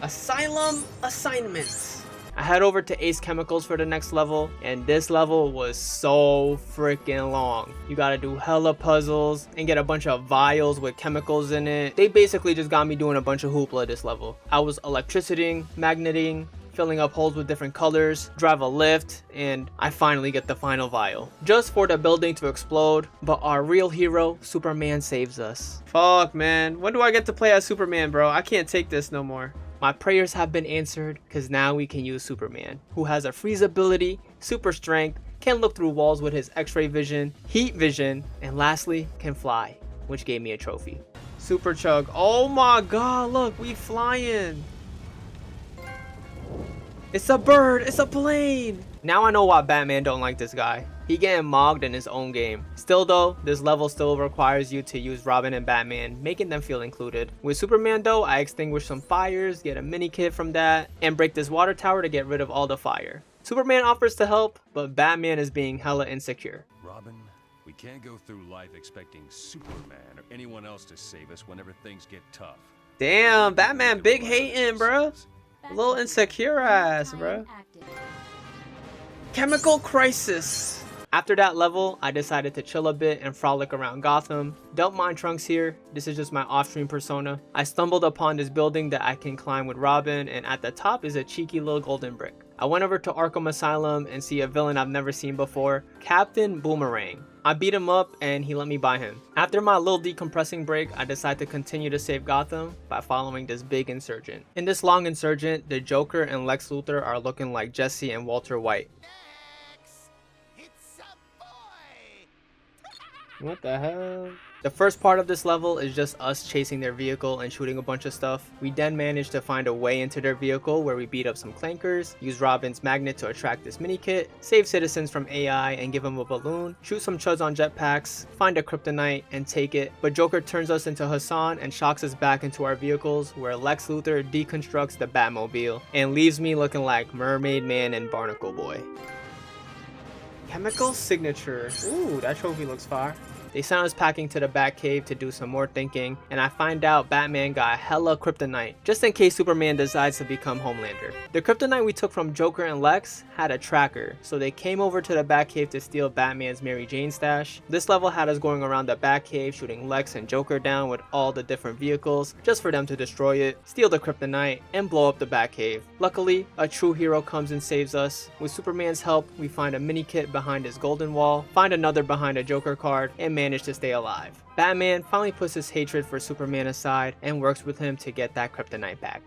Asylum assignments. I head over to Ace Chemicals for the next level, and this level was so freaking long. You gotta do hella puzzles and get a bunch of vials with chemicals in it. They basically just got me doing a bunch of hoopla this level. I was electricitying, magneting, filling up holes with different colors, drive a lift, and I finally get the final vial. Just for the building to explode, but our real hero, Superman, saves us. Fuck, man. When do I get to play as Superman, bro? I can't take this no more. My prayers have been answered, because now we can use Superman, who has a freeze ability, super strength, can look through walls with his x-ray vision, heat vision, and lastly, can fly, which gave me a trophy. Super Chug. Oh my god, look, we flying. It's a bird, it's a plane. Now I know why Batman don't like this guy. He getting mogged in his own game. Still though, this level still requires you to use Robin and Batman, making them feel included. With Superman though, I extinguish some fires, get a mini kit from that, and break this water tower to get rid of all the fire. Superman offers to help, but Batman is being hella insecure. Robin, we can't go through life expecting Superman or anyone else to save us whenever things get tough. Damn, Batman big hating, bruh. A little insecure ass, bruh. Chemical Crisis. After that level, I decided to chill a bit and frolic around Gotham. Don't mind Trunks here, this is just my off-stream persona. I stumbled upon this building that I can climb with Robin, and at the top is a cheeky little golden brick. I went over to Arkham Asylum and see a villain I've never seen before, Captain Boomerang. I beat him up and he let me buy him. After my little decompressing break, I decided to continue to save Gotham by following this big insurgent. In this long insurgent, the Joker and Lex Luthor are looking like Jesse and Walter White. What the hell? The first part of this level is just us chasing their vehicle and shooting a bunch of stuff. We then manage to find a way into their vehicle where we beat up some clankers, use Robin's magnet to attract this mini kit, save citizens from AI and give them a balloon, shoot some chuds on jetpacks, find a kryptonite and take it, but Joker turns us into Hassan and shocks us back into our vehicles where Lex Luthor deconstructs the Batmobile and leaves me looking like Mermaid Man and Barnacle Boy. Chemical Signature. Ooh, that trophy looks fire. They sent us packing to the Batcave to do some more thinking, and I find out Batman got hella kryptonite, just in case Superman decides to become Homelander. The kryptonite we took from Joker and Lex had a tracker, so they came over to the Batcave to steal Batman's Mary Jane stash. This level had us going around the Batcave shooting Lex and Joker down with all the different vehicles, just for them to destroy it, steal the kryptonite, and blow up the Batcave. Luckily, a true hero comes and saves us. With Superman's help, we find a mini kit behind his golden wall, find another behind a Joker card, and manage to stay alive. Batman finally puts his hatred for Superman aside and works with him to get that kryptonite back.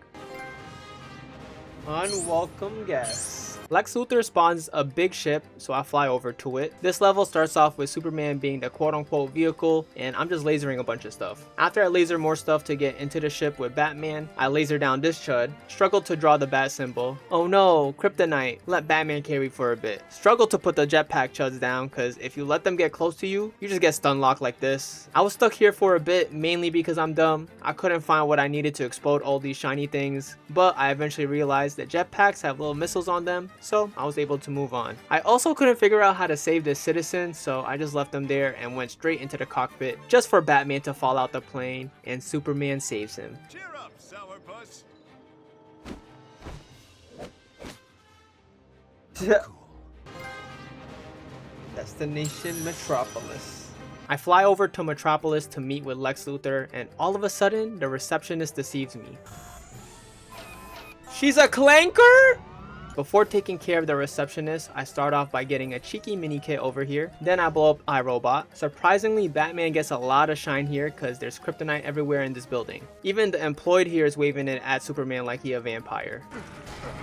Unwelcome guest. Lex Luthor spawns a big ship, so I fly over to it. This level starts off with Superman being the quote-unquote vehicle, and I'm just lasering a bunch of stuff. After I laser more stuff to get into the ship with Batman, I laser down this chud, struggle to draw the bat symbol. Oh no, kryptonite. Let Batman carry for a bit. Struggle to put the jetpack chuds down, cause if you let them get close to you, you just get stun locked like this. I was stuck here for a bit, mainly because I'm dumb. I couldn't find what I needed to explode all these shiny things, but I eventually realized that jetpacks have little missiles on them, so I was able to move on. I also couldn't figure out how to save this citizen, so I just left them there and went straight into the cockpit just for Batman to fall out the plane, and Superman saves him. Cheer up, sourpuss. Destination Metropolis. I fly over to Metropolis to meet with Lex Luthor, and all of a sudden, the receptionist deceives me. She's a clanker? Before taking care of the receptionist, I start off by getting a cheeky mini kit over here. Then I blow up iRobot. Surprisingly, Batman gets a lot of shine here because there's kryptonite everywhere in this building. Even the employed here is waving it at Superman like he a vampire.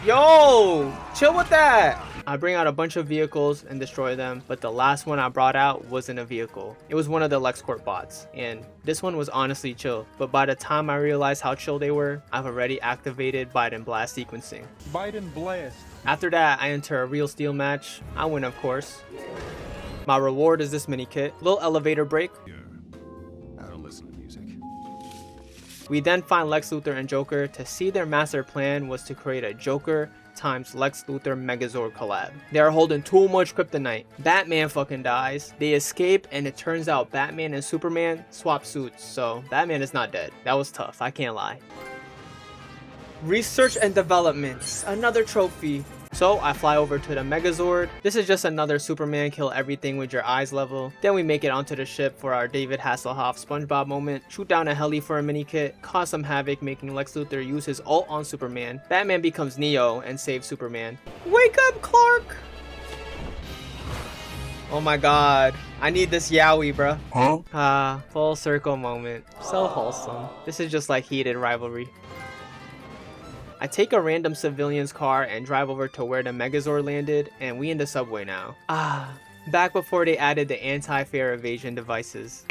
Yo, chill with that. I bring out a bunch of vehicles and destroy them, but the last one I brought out wasn't a vehicle. It was one of the LexCorp bots, and this one was honestly chill. But by the time I realized how chill they were, I've already activated Biden Blast sequencing. Biden blast. After that, I enter a real steel match. I win, of course. My reward is this mini kit. Little elevator break. I don't listen to music. We then find Lex Luthor and Joker to see their master plan was to create a Joker times Lex Luthor Megazord collab. They are holding too much kryptonite. Batman fucking dies. They escape, and it turns out Batman and Superman swap suits, so Batman is not dead. That was tough, I can't lie. Research and development, another trophy. So I fly over to the Megazord. This is just another Superman kill everything with your eyes level. Then we make it onto the ship for our David Hasselhoff SpongeBob moment. Shoot down a heli for a mini kit. Cause some havoc, making Lex Luthor use his ult on Superman. Batman becomes Neo and saves Superman. Wake up, Clark! Oh my god. I need this yaoi, bruh. Huh? Ah, full circle moment. So wholesome. This is just like heated rivalry. I take a random civilian's car and drive over to where the Megazord landed, and we in the subway now. Ah, back before they added the anti-fare evasion devices.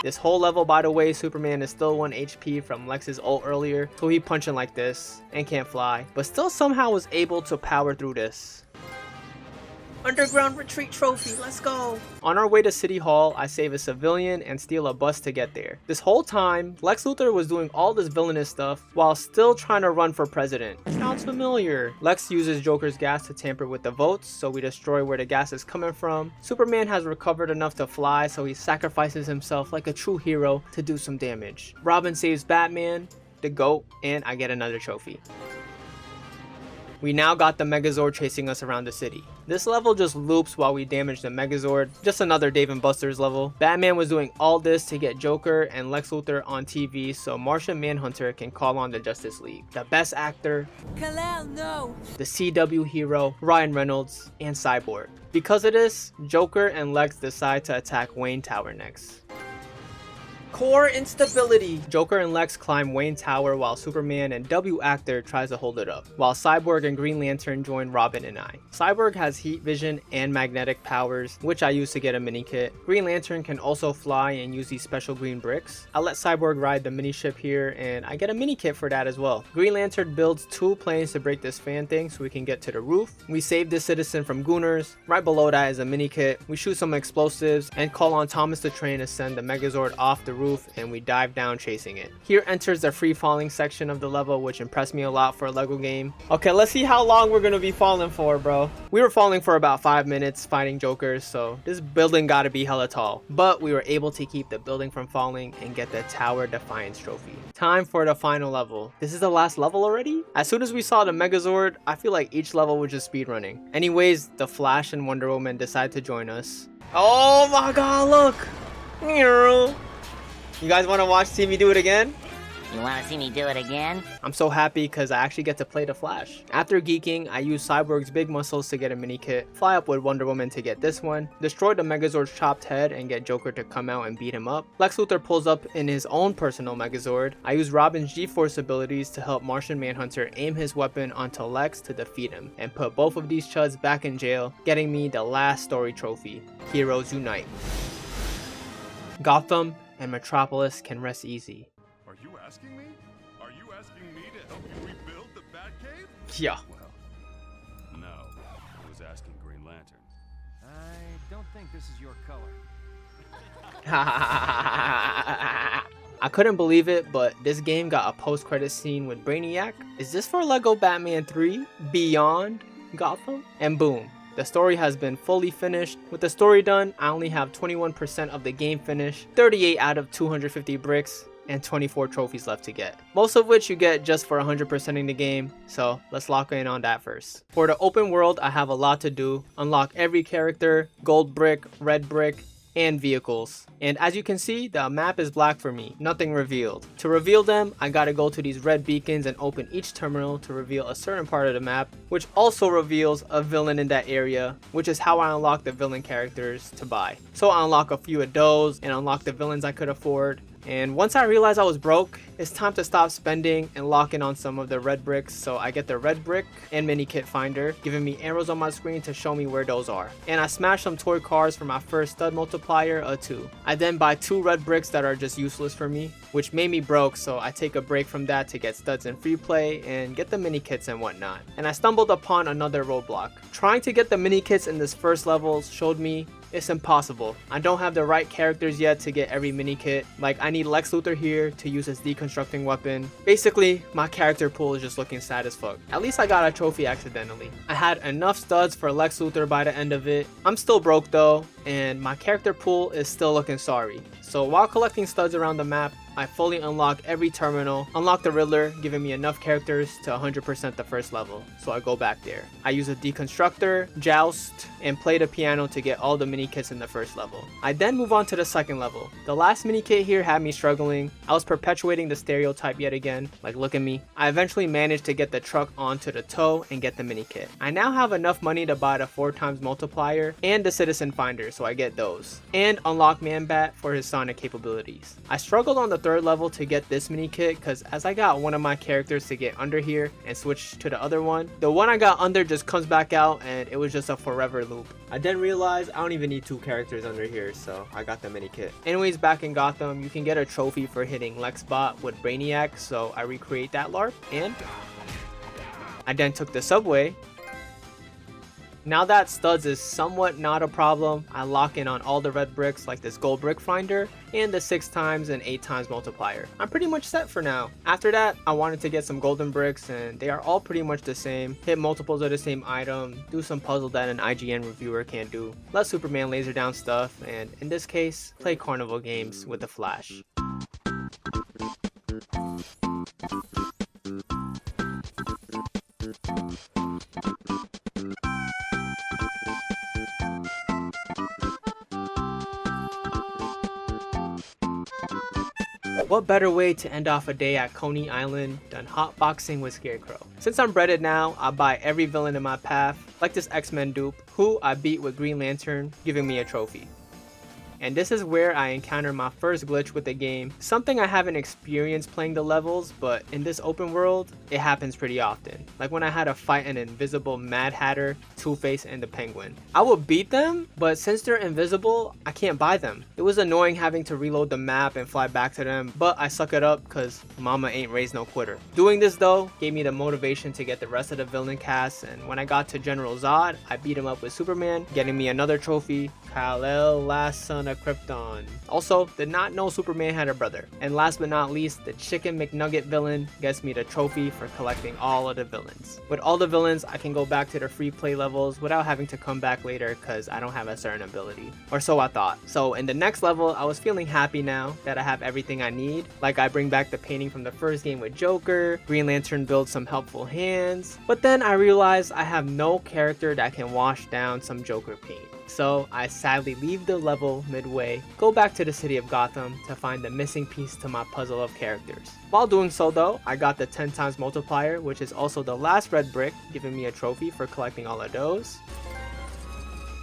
This whole level, by the way, Superman is still 1 HP from Lex's ult earlier, so he punching like this and can't fly, but still somehow was able to power through this. Underground retreat trophy, let's go. On our way to City Hall, I save a civilian and steal a bus to get there. This whole time, Lex Luthor was doing all this villainous stuff while still trying to run for president. Sounds familiar. Lex uses Joker's gas to tamper with the votes, so we destroy where the gas is coming from. Superman has recovered enough to fly, so he sacrifices himself like a true hero to do some damage. Robin saves Batman, the GOAT, and I get another trophy. We now got the Megazord chasing us around the city. This level just loops while we damage the Megazord. Just another Dave & Buster's level. Batman was doing all this to get Joker and Lex Luthor on TV so Martian Manhunter can call on the Justice League. The best actor, Kal-El, no. the CW hero, Ryan Reynolds, and Cyborg. Because of this, Joker and Lex decide to attack Wayne Tower next. Core instability. Joker and Lex climb Wayne Tower while Superman and W Actor tries to hold it up, while Cyborg and Green Lantern join Robin and I. Cyborg has heat vision and magnetic powers, which I use to get a mini kit. Green Lantern can also fly and use these special green bricks. I let Cyborg ride the mini ship here, and I get a mini kit for that as well. Green Lantern builds 2 planes to break this fan thing so we can get to the roof. We save this citizen from gooners. Right below that is a mini kit. We shoot some explosives and call on Thomas the Train to send the Megazord off the roof, and we dive down chasing it. Here enters the free falling section of the level, which impressed me a lot for a Lego game. Okay, let's see how long we're gonna be falling for, bro. We were falling for about 5 minutes fighting Jokers, so this building gotta be hella tall. But we were able to keep the building from falling and get the Tower Defiance trophy. Time for the final level. This is the last level already? As soon as we saw the Megazord, I feel like each level was just speedrunning. Anyways, the Flash and Wonder Woman decide to join us. Oh my god, look! You guys want to watch TV do it again? You wanna see me do it again? I'm so happy because I actually get to play the Flash. After geeking, I use Cyborg's big muscles to get a mini kit, fly up with Wonder Woman to get this one, destroy the Megazord's chopped head and get Joker to come out and beat him up. Lex Luthor pulls up in his own personal Megazord. I use Robin's G-Force abilities to help Martian Manhunter aim his weapon onto Lex to defeat him, and put both of these chuds back in jail, getting me the last story trophy. Heroes Unite. Gotham and Metropolis can rest easy. Are you asking me? Are you asking me to help you rebuild the Batcave? Yeah. Well, no. I was asking Green Lantern. I don't think this is your color. I couldn't believe it, but this game got a post-credit scene with Brainiac. Is this for LEGO Batman 3 Beyond Gotham? And boom, the story has been fully finished. With the story done, I only have 21% of the game finished, 38 out of 250 bricks, and 24 trophies left to get. Most of which you get just for 100%ing the game, so let's lock in on that first. For the open world, I have a lot to do. Unlock every character, gold brick, red brick, and vehicles. And as you can see, the map is black for me, nothing revealed. To reveal them, I gotta go to these red beacons and open each terminal to reveal a certain part of the map, which also reveals a villain in that area, which is how I unlock the villain characters to buy. So I unlock a few of those and unlock the villains I could afford. And once I realized I was broke, it's time to stop spending and lock in on some of the red bricks. So I get the red brick and mini kit finder, giving me arrows on my screen to show me where those are. And I smash some toy cars for my first stud multiplier of 2. I then buy 2 red bricks that are just useless for me, which made me broke, so I take a break from that to get studs in free play and get the mini kits and whatnot. And I stumbled upon another roadblock. Trying to get the mini kits in this first level showed me it's impossible. I don't have the right characters yet to get every mini kit. Like, I need Lex Luthor here to use his deconstructing weapon. Basically, my character pool is just looking sad as fuck. At least I got a trophy accidentally. I had enough studs for Lex Luthor by the end of it. I'm still broke though, and my character pool is still looking sorry. So while collecting studs around the map, I fully unlock every terminal, unlock the Riddler, giving me enough characters to 100% the first level, so I go back there. I use a deconstructor, joust, and play the piano to get all the mini kits in the first level. I then move on to the second level. The last mini kit here had me struggling. I was perpetuating the stereotype yet again, like look at me. I eventually managed to get the truck onto the tow and get the mini kit. I now have enough money to buy the 4x multiplier and the citizen finder, so I get those. And unlock Man-Bat for his sonic capabilities. I struggled on the third level to get this mini kit because as I got one of my characters to get under here and switch to the other one, the one I got under just comes back out and it was just a forever loop. I then realized I don't even need 2 characters under here, so I got the mini kit. Anyways, back in Gotham, you can get a trophy for hitting Lexbot with Brainiac, so I recreate that LARP, and I then took the subway. Now that studs is somewhat not a problem, I lock in on all the red bricks like this gold brick finder and the 6x and 8x multiplier. I'm pretty much set for now. After that, I wanted to get some golden bricks and they are all pretty much the same. Hit multiples of the same item, do some puzzle that an IGN reviewer can't do, let Superman laser down stuff, and in this case, play carnival games with the Flash. What better way to end off a day at Coney Island than hotboxing with Scarecrow? Since I'm breaded now, I buy every villain in my path, like this X-Men dupe, who I beat with Green Lantern, giving me a trophy. And this is where I encounter my first glitch with the game, something I haven't experienced playing the levels, but in this open world, it happens pretty often. Like when I had to fight an invisible Mad Hatter, Two-Face, and the Penguin. I would beat them, but since they're invisible, I can't buy them. It was annoying having to reload the map and fly back to them, but I suck it up cause mama ain't raised no quitter. Doing this though, gave me the motivation to get the rest of the villain cast, and when I got to General Zod, I beat him up with Superman, getting me another trophy, Kal-El, last son of Krypton. Also, did not know Superman had a brother. And last but not least, the Chicken McNugget villain gets me the trophy for collecting all of the villains. With all the villains, I can go back to the free play levels without having to come back later because I don't have a certain ability. Or so I thought. So in the next level, I was feeling happy now that I have everything I need. Like I bring back the painting from the first game with Joker, Green Lantern builds some helpful hands. But then I realized I have no character that can wash down some Joker paint. So I sadly leave the level midway, go back to the city of Gotham to find the missing piece to my puzzle of characters. While doing so though, I got the 10 times multiplier, which is also the last red brick, giving me a trophy for collecting all of those.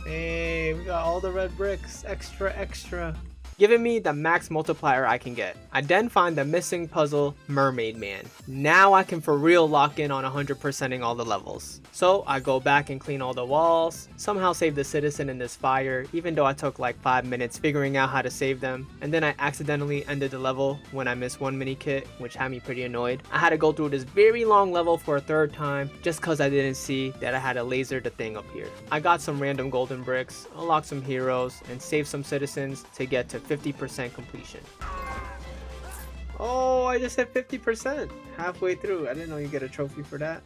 Hey, we got all the red bricks, extra. Giving me the max multiplier I can get. I then find the missing puzzle, Mermaid Man. Now I can for real lock in on 100%ing all the levels. So I go back and clean all the walls, somehow save the citizen in this fire, even though I took like 5 minutes figuring out how to save them. And then I accidentally ended the level when I missed one mini kit, which had me pretty annoyed. I had to go through this very long level for a third time, just cause I didn't see that I had to laser the thing up here. I got some random golden bricks, unlocked some heroes, and saved some citizens to get to 50% completion. Oh, I just hit 50% halfway through. I didn't know you get a trophy for that.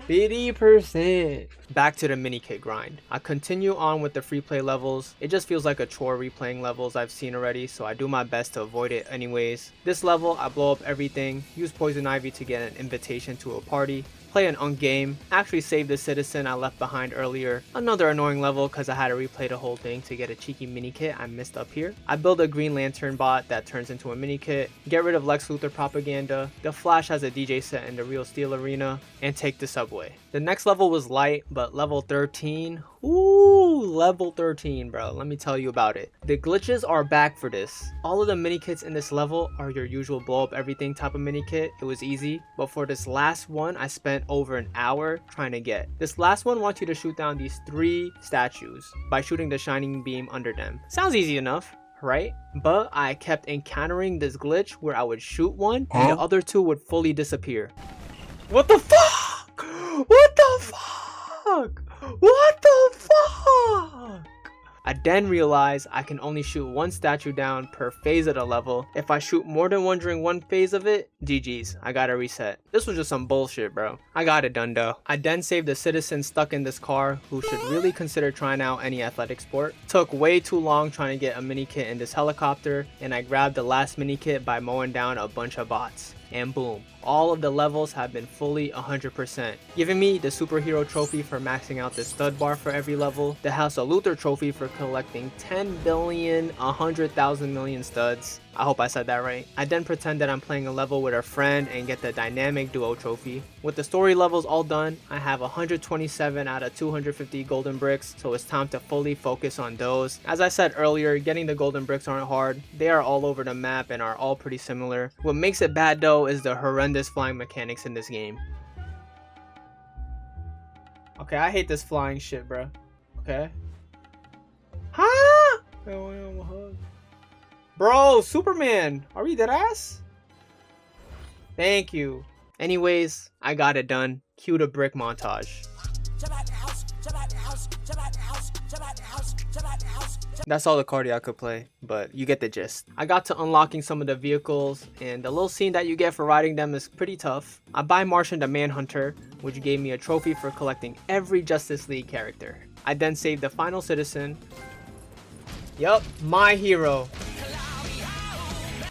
50%. Back to the mini kit grind. I continue on with the free play levels. It just feels like a chore replaying levels I've seen already, so I do my best to avoid it anyways. This level, I blow up everything, use poison ivy to get an invitation to a party, play an game, actually save the citizen I left behind earlier. Another annoying level because I had to replay the whole thing to get a cheeky mini kit I missed up here. I build a Green Lantern bot that turns into a mini kit, get rid of Lex Luthor propaganda, the Flash has a DJ set in the Real Steel Arena, and take the subway. The next level was light, but level 13, ooh, level 13, bro. Let me tell you about it. The glitches are back for this. All of the mini kits in this level are your usual blow up everything type of mini kit. It was easy, but for this last one, I spent over an hour trying to get. This last one wants you to shoot down these 3 statues by shooting the shining beam under them. Sounds easy enough, right? But I kept encountering this glitch where I would shoot one and the other 2 would fully disappear. What the fuck? What the fuck? What the fuck? I then realized I can only shoot 1 statue down per phase of the level. If I shoot more than one during one phase of it, GG's, I gotta reset. This was just some bullshit, bro. I got it done though. I then saved a citizen stuck in this car who should really consider trying out any athletic sport. Took way too long trying to get a mini kit in this helicopter, and I grabbed the last mini kit by mowing down a bunch of bots. And boom, all of the levels have been fully 100%, giving me the superhero trophy for maxing out the stud bar for every level, the House of Luthor trophy for collecting 10 billion 100,000 million studs. I hope I said that right. I then pretend that I'm playing a level with a friend and get the dynamic duo trophy. With the story levels all done, I have 127 out of 250 golden bricks, so it's time to fully focus on those. As I said earlier, getting the golden bricks aren't hard. They are all over the map and are all pretty similar. What makes it bad though is the horrendous flying mechanics in this game. Okay, I hate this flying shit, bro. Okay. Huh? Bro, Superman, are we dead ass? Thank you. Anyways, I got it done. Cue the brick montage. That's all the cardio I could play, but you get the gist. I got to unlocking some of the vehicles, and the little scene that you get for riding them is pretty tough. I buy Martian the Manhunter, which gave me a trophy for collecting every Justice League character. I then saved the final citizen. Yup, my hero.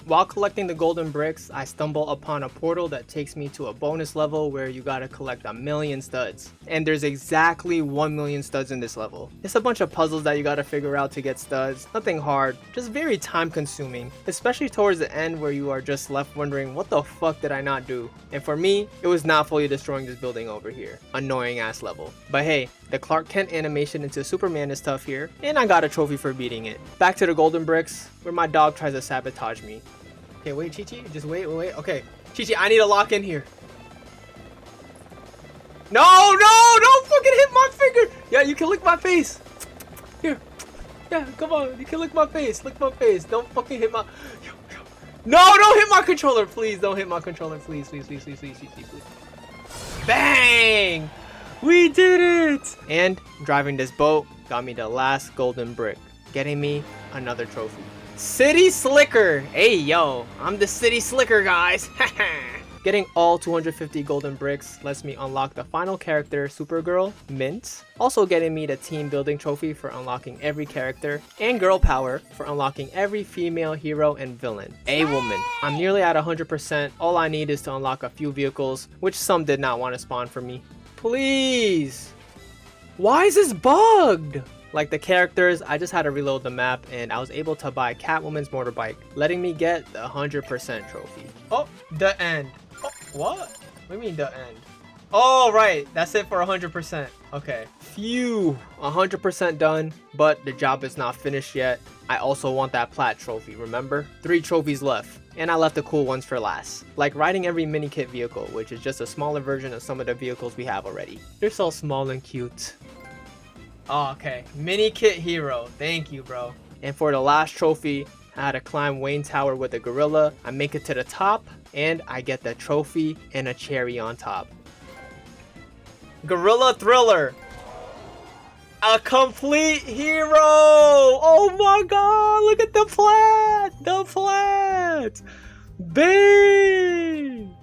While collecting the golden bricks, I stumble upon a portal that takes me to a bonus level where you gotta collect 1,000,000 studs. And there's exactly 1,000,000 studs in this level. It's a bunch of puzzles that you gotta figure out to get studs. Nothing hard, just very time consuming. Especially towards the end where you are just left wondering, what the fuck did I not do? And for me, it was not fully destroying this building over here. Annoying ass level. But hey, the Clark Kent animation into Superman is tough here, and I got a trophy for beating it. Back to the golden bricks, where my dog tries to sabotage me. Okay, wait, Chi-Chi, just wait. Okay, Chi-Chi, I need to lock in here. No, don't fucking hit my finger. Yeah, you can lick my face. Here, yeah, come on, you can lick my face. Lick my face. Don't fucking hit my. No, don't hit my controller, please. Don't hit my controller, please. Bang! We did it! And driving this boat got me the last golden brick, getting me another trophy. City Slicker! Hey yo, I'm the City Slicker, guys! Getting all 250 golden bricks lets me unlock the final character, Supergirl, Mint. Also getting me the team building trophy for unlocking every character, and girl power for unlocking every female hero and villain. A woman. I'm nearly at 100%. All I need is to unlock a few vehicles, which some did not want to spawn for me. Please! Why is this bugged? Like the characters, I just had to reload the map and I was able to buy Catwoman's motorbike, letting me get the 100% trophy. Oh, the end. Oh, what? What do you mean the end? Oh, right. That's it for 100%. Okay. Phew. 100% done, but the job is not finished yet. I also want that plat trophy, remember? 3 trophies left. And I left the cool ones for last. Like riding every mini kit vehicle, which is just a smaller version of some of the vehicles we have already. They're so small and cute. Oh, okay. Mini kit hero. Thank you, bro. And for the last trophy, I had to climb Wayne Tower with a gorilla. I make it to the top, and I get the trophy and a cherry on top. Gorilla Thriller. A complete hero. Oh my god, look at the plat. The plat. Bang.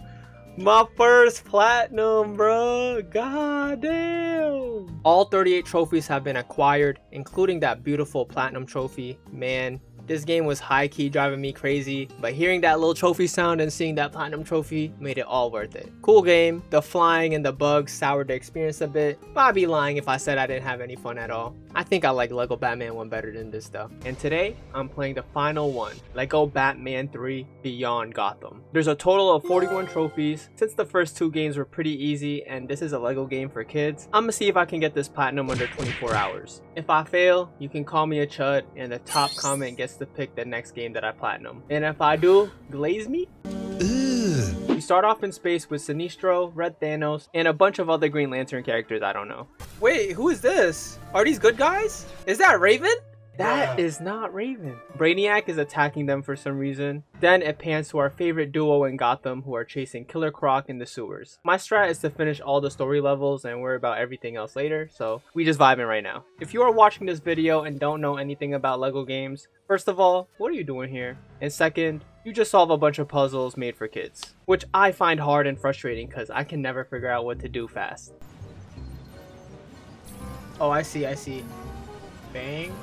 My first platinum, bro. God damn. All 38 trophies have been acquired, including that beautiful platinum trophy. Man, this game was high-key driving me crazy, but hearing that little trophy sound and seeing that platinum trophy made it all worth it. Cool game. The flying and the bugs soured the experience a bit, but I'd be lying if I said I didn't have any fun at all. I think I like Lego Batman 1 better than this though. And today, I'm playing the final one, Lego Batman 3 Beyond Gotham. There's a total of 41 trophies. Since the first 2 games were pretty easy and this is a Lego game for kids, I'm gonna see if I can get this platinum under 24 hours. If I fail, you can call me a chud and the top comment gets to pick the next game that I platinum. And if I do, glaze me? We start off in space with Sinestro, Red Thanos, and a bunch of other Green Lantern characters I don't know. Wait, who is this? Are these good guys? Is that Raven? That is not Raven. Brainiac is attacking them for some reason. Then it pans to our favorite duo in Gotham who are chasing Killer Croc in the sewers. My strat is to finish all the story levels and worry about everything else later, so we just vibing right now. If you are watching this video and don't know anything about Lego games, first of all, what are you doing here? And second, you just solve a bunch of puzzles made for kids, which I find hard and frustrating because I can never figure out what to do fast. Oh, I see. Bang.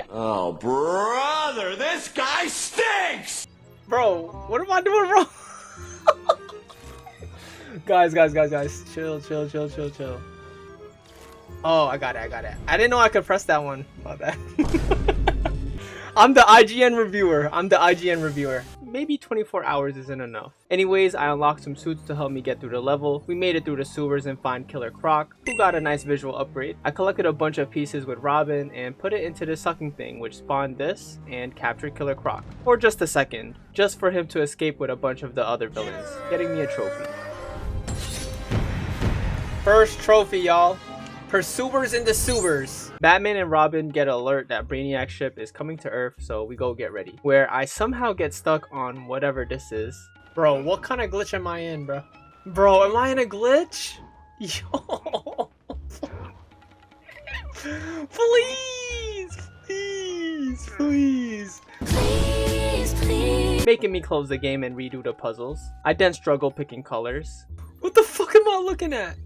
Oh, brother, this guy stinks! Bro, what am I doing wrong? Guys. Chill. Oh, I got it. I didn't know I could press that one. About that. I'm the IGN reviewer. Maybe 24 hours isn't enough. Anyways, I unlocked some suits to help me get through the level. We made it through the sewers and find Killer Croc, who got a nice visual upgrade. I collected a bunch of pieces with Robin and put it into the sucking thing, which spawned this and captured Killer Croc. For just a second, just for him to escape with a bunch of the other villains, getting me a trophy. First trophy, y'all. Pursuers in the sewers. Batman and Robin get an alert that Brainiac's ship is coming to Earth, so we go get ready. Where I somehow get stuck on whatever this is. Bro, what kind of glitch am I in, bro? Bro, am I in a glitch? Yo. Please. Making me close the game and redo the puzzles. I then struggle picking colors. What the fuck am I looking at?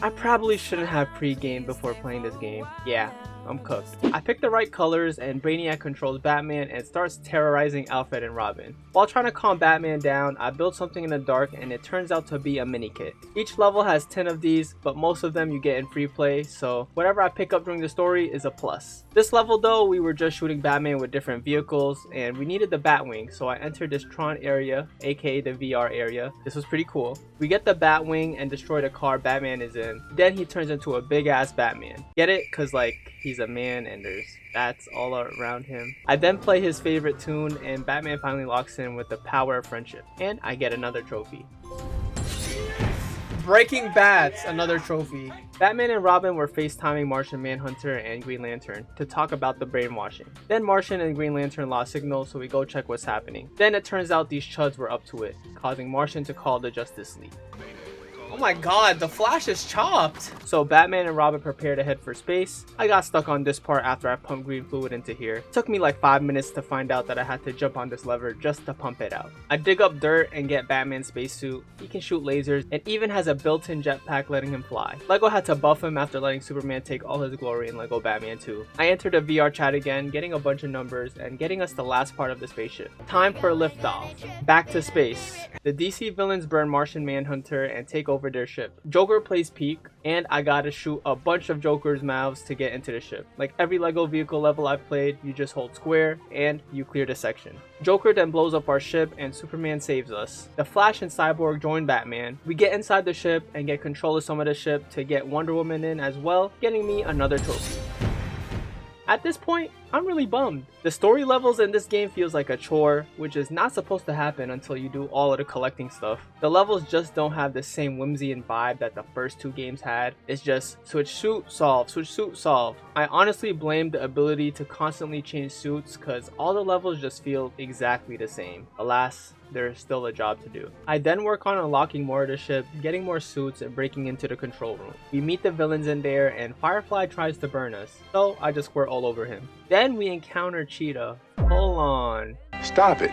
I probably shouldn't have pre-gamed before playing this game. Yeah, I'm cooked. I picked the right colors and Brainiac controls Batman and starts terrorizing Alfred and Robin. While trying to calm Batman down, I built something in the dark and it turns out to be a mini kit. Each level has 10 of these, but most of them you get in free play, so whatever I pick up during the story is a plus. This level though, we were just shooting Batman with different vehicles and we needed the Batwing, so I entered this Tron area, aka the VR area. This was pretty cool. We get the Batwing and destroy the car Batman is in. Then he turns into a big ass Batman. Get it? Cause like, he's a man and there's bats all around him. I then play his favorite tune and Batman finally locks in with the power of friendship. And I get another trophy. Breaking bats, another trophy. Batman and Robin were FaceTiming Martian Manhunter and Green Lantern to talk about the brainwashing. Then Martian and Green Lantern lost signal, so we go check what's happening. Then it turns out these chuds were up to it, causing Martian to call the Justice League. Oh my god, the Flash is chopped. So Batman and Robin prepare to head for space. I got stuck on this part after I pumped green fluid into here. It took me like 5 minutes to find out that I had to jump on this lever just to pump it out. I dig up dirt and get Batman's spacesuit. He can shoot lasers and even has a built-in jetpack letting him fly. Lego had to buff him after letting Superman take all his glory in Lego Batman 2. I entered a VR chat again, getting a bunch of numbers and getting us the last part of the spaceship. Time for liftoff. Back to space. The DC villains burn Martian Manhunter and take over their ship. Joker plays peak, and I gotta shoot a bunch of Joker's mouths to get into the ship. Like every Lego vehicle level I've played, you just hold square and you clear the section. Joker then blows up our ship and Superman saves us. The Flash and Cyborg join Batman. We get inside the ship and get control of some of the ship to get Wonder Woman in as well, getting me another trophy. At this point, I'm really bummed. The story levels in this game feels like a chore, which is not supposed to happen until you do all of the collecting stuff. The levels just don't have the same whimsy and vibe that the first two games had. It's just switch suit, solve, switch suit, solve. I honestly blame the ability to constantly change suits because all the levels just feel exactly the same. Alas, there is still a job to do. I then work on unlocking more of the ship, getting more suits, and breaking into the control room. We meet the villains in there and Firefly tries to burn us, so I just squirt all over him. Then we encounter Cheetah. Hold on. Stop it.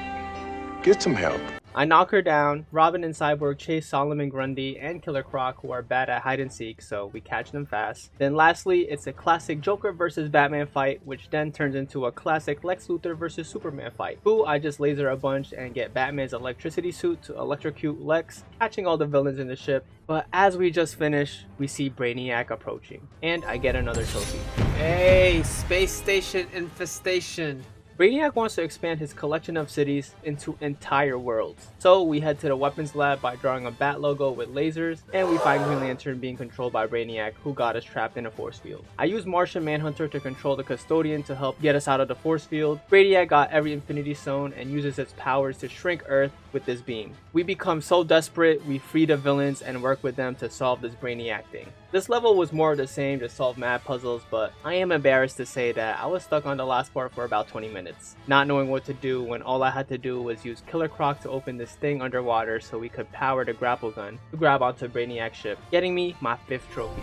Get some help. I knock her down. Robin and Cyborg chase Solomon Grundy and Killer Croc, who are bad at hide and seek, so we catch them fast. Then lastly, it's a classic Joker versus Batman fight, which then turns into a classic Lex Luthor versus Superman fight. Who I just laser a bunch and get Batman's electricity suit to electrocute Lex, catching all the villains in the ship. But as we just finished, we see Brainiac approaching, and I get another trophy. Hey, space station infestation. Brainiac wants to expand his collection of cities into entire worlds. So we head to the weapons lab by drawing a bat logo with lasers, and we find Green Lantern being controlled by Brainiac, who got us trapped in a force field. I use Martian Manhunter to control the Custodian to help get us out of the force field. Brainiac got every Infinity Stone and uses its powers to shrink Earth with this beam. We become so desperate, we free the villains and work with them to solve this Brainiac thing. This level was more of the same, to solve mad puzzles, but I am embarrassed to say that I was stuck on the last part for about 20 minutes, not knowing what to do when all I had to do was use Killer Croc to open this thing underwater so we could power the grapple gun to grab onto Brainiac's ship, getting me my 5th trophy.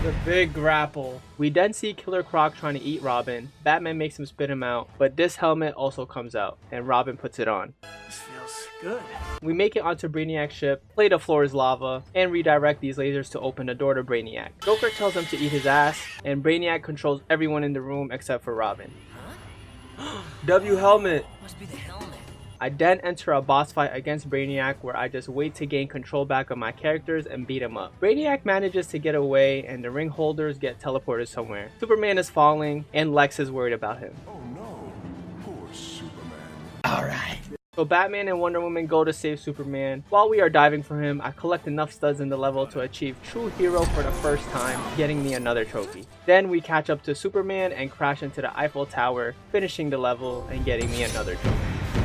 The big grapple. We then see Killer Croc trying to eat Robin. Batman makes him spit him out, but this helmet also comes out, and Robin puts it on. This feels good. We make it onto Brainiac's ship, play the floor is lava, and redirect these lasers to open the door to Brainiac. Joker tells him to eat his ass, and Brainiac controls everyone in the room except for Robin. W helmet! Must be the helmet. I then enter a boss fight against Brainiac where I just wait to gain control back of my characters and beat him up. Brainiac manages to get away and the ring holders get teleported somewhere. Superman is falling and Lex is worried about him. Oh no. Poor Superman. Alright. So Batman and Wonder Woman go to save Superman. While we are diving for him, I collect enough studs in the level to achieve True Hero for the first time, getting me another trophy. Then we catch up to Superman and crash into the Eiffel Tower, finishing the level and getting me another trophy.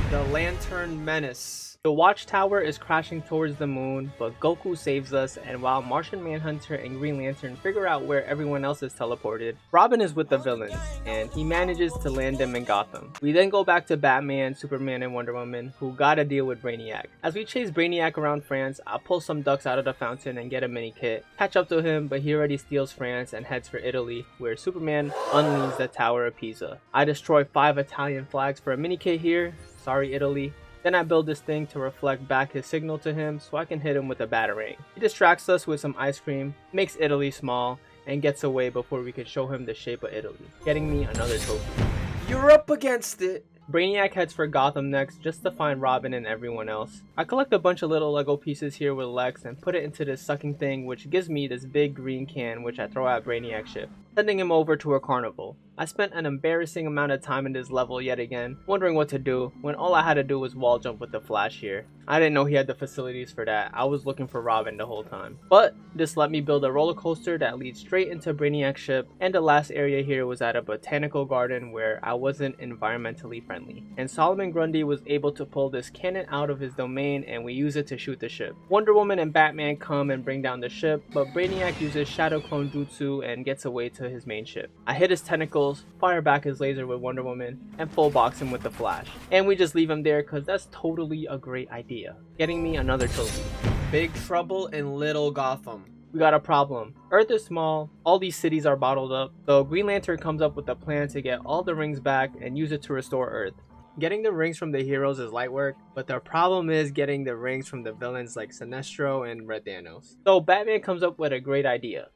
The Lantern Menace. The Watchtower is crashing towards the moon, but Goku saves us, and while Martian Manhunter and Green Lantern figure out where everyone else is teleported, Robin is with the villains, and he manages to land them in Gotham. We then go back to Batman, Superman, and Wonder Woman, who gotta deal with Brainiac. As we chase Brainiac around France, I pull some ducks out of the fountain and get a mini kit. Catch up to him, but he already steals France and heads for Italy, where Superman unleashes the Tower of Pisa. I destroy 5 Italian flags for a mini kit here. Sorry, Italy. Then I build this thing to reflect back his signal to him so I can hit him with a batarang. He distracts us with some ice cream, makes Italy small, and gets away before we can show him the shape of Italy, getting me another trophy. You're up against it. Brainiac heads for Gotham next just to find Robin and everyone else. I collect a bunch of little Lego pieces here with Lex and put it into this sucking thing, which gives me this big green can which I throw at Brainiac's ship, sending him over to a carnival. I spent an embarrassing amount of time in this level yet again, wondering what to do, when all I had to do was wall jump with the Flash here. I didn't know he had the facilities for that. I was looking for Robin the whole time. But this let me build a roller coaster that leads straight into Brainiac's ship, and the last area here was at a botanical garden where I wasn't environmentally friendly. And Solomon Grundy was able to pull this cannon out of his domain and we use it to shoot the ship. Wonder Woman and Batman come and bring down the ship, but Brainiac uses Shadow Clone Jutsu and gets away to his main ship. I hit his tentacles, fire back his laser with Wonder Woman, and full box him with the Flash. And we just leave him there because that's totally a great idea, getting me another trophy. Big trouble in Little Gotham. We got a problem. Earth is small, all these cities are bottled up, so Green Lantern comes up with a plan to get all the rings back and use it to restore Earth. Getting the rings from the heroes is light work, but the problem is getting the rings from the villains like Sinestro and Red Thanos. So Batman comes up with a great idea.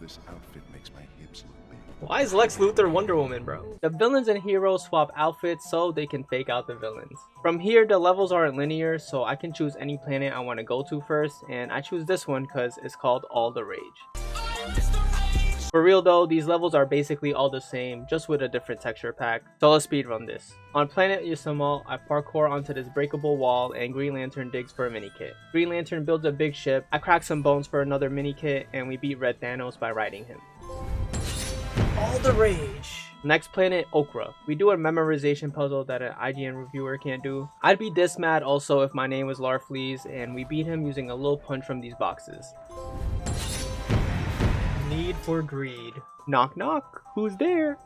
This outfit makes my hips look big. Why is Lex Luthor Wonder Woman, bro? The villains and heroes swap outfits so they can fake out the villains. From here, the levels aren't linear, so I can choose any planet I want to go to first, and I choose this one because it's called All the Rage. For real though, these levels are basically all the same, just with a different texture pack, so let's speedrun this. On planet Yosemite, I parkour onto this breakable wall and Green Lantern digs for a mini kit. Green Lantern builds a big ship, I crack some bones for another mini kit, and we beat Red Thanos by riding him. All the Rage! Next planet, Okra. We do a memorization puzzle that an IGN reviewer can't do. I'd be this mad also if my name was Larfleeze and we beat him using a little punch from these boxes. Need for Greed. Knock knock, who's there?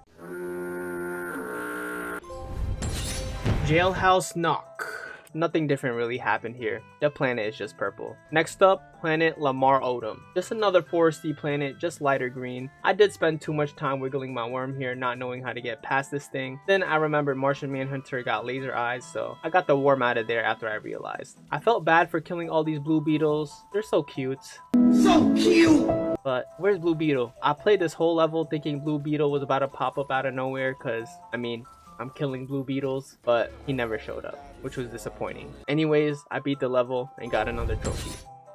Jailhouse Knock. Nothing different really happened here. The planet is just purple. Next up, planet Lamar Odom. Just another foresty planet, just lighter green. I did spend too much time wiggling my worm here, not knowing how to get past this thing. Then I remembered Martian Manhunter got laser eyes, so I got the worm out of there after I realized. I felt bad for killing all these blue beetles. They're so cute. So cute! But where's Blue Beetle? I played this whole level thinking Blue Beetle was about to pop up out of nowhere cause, I'm killing blue beetles, but he never showed up, which was disappointing. Anyways, I beat the level and got another trophy.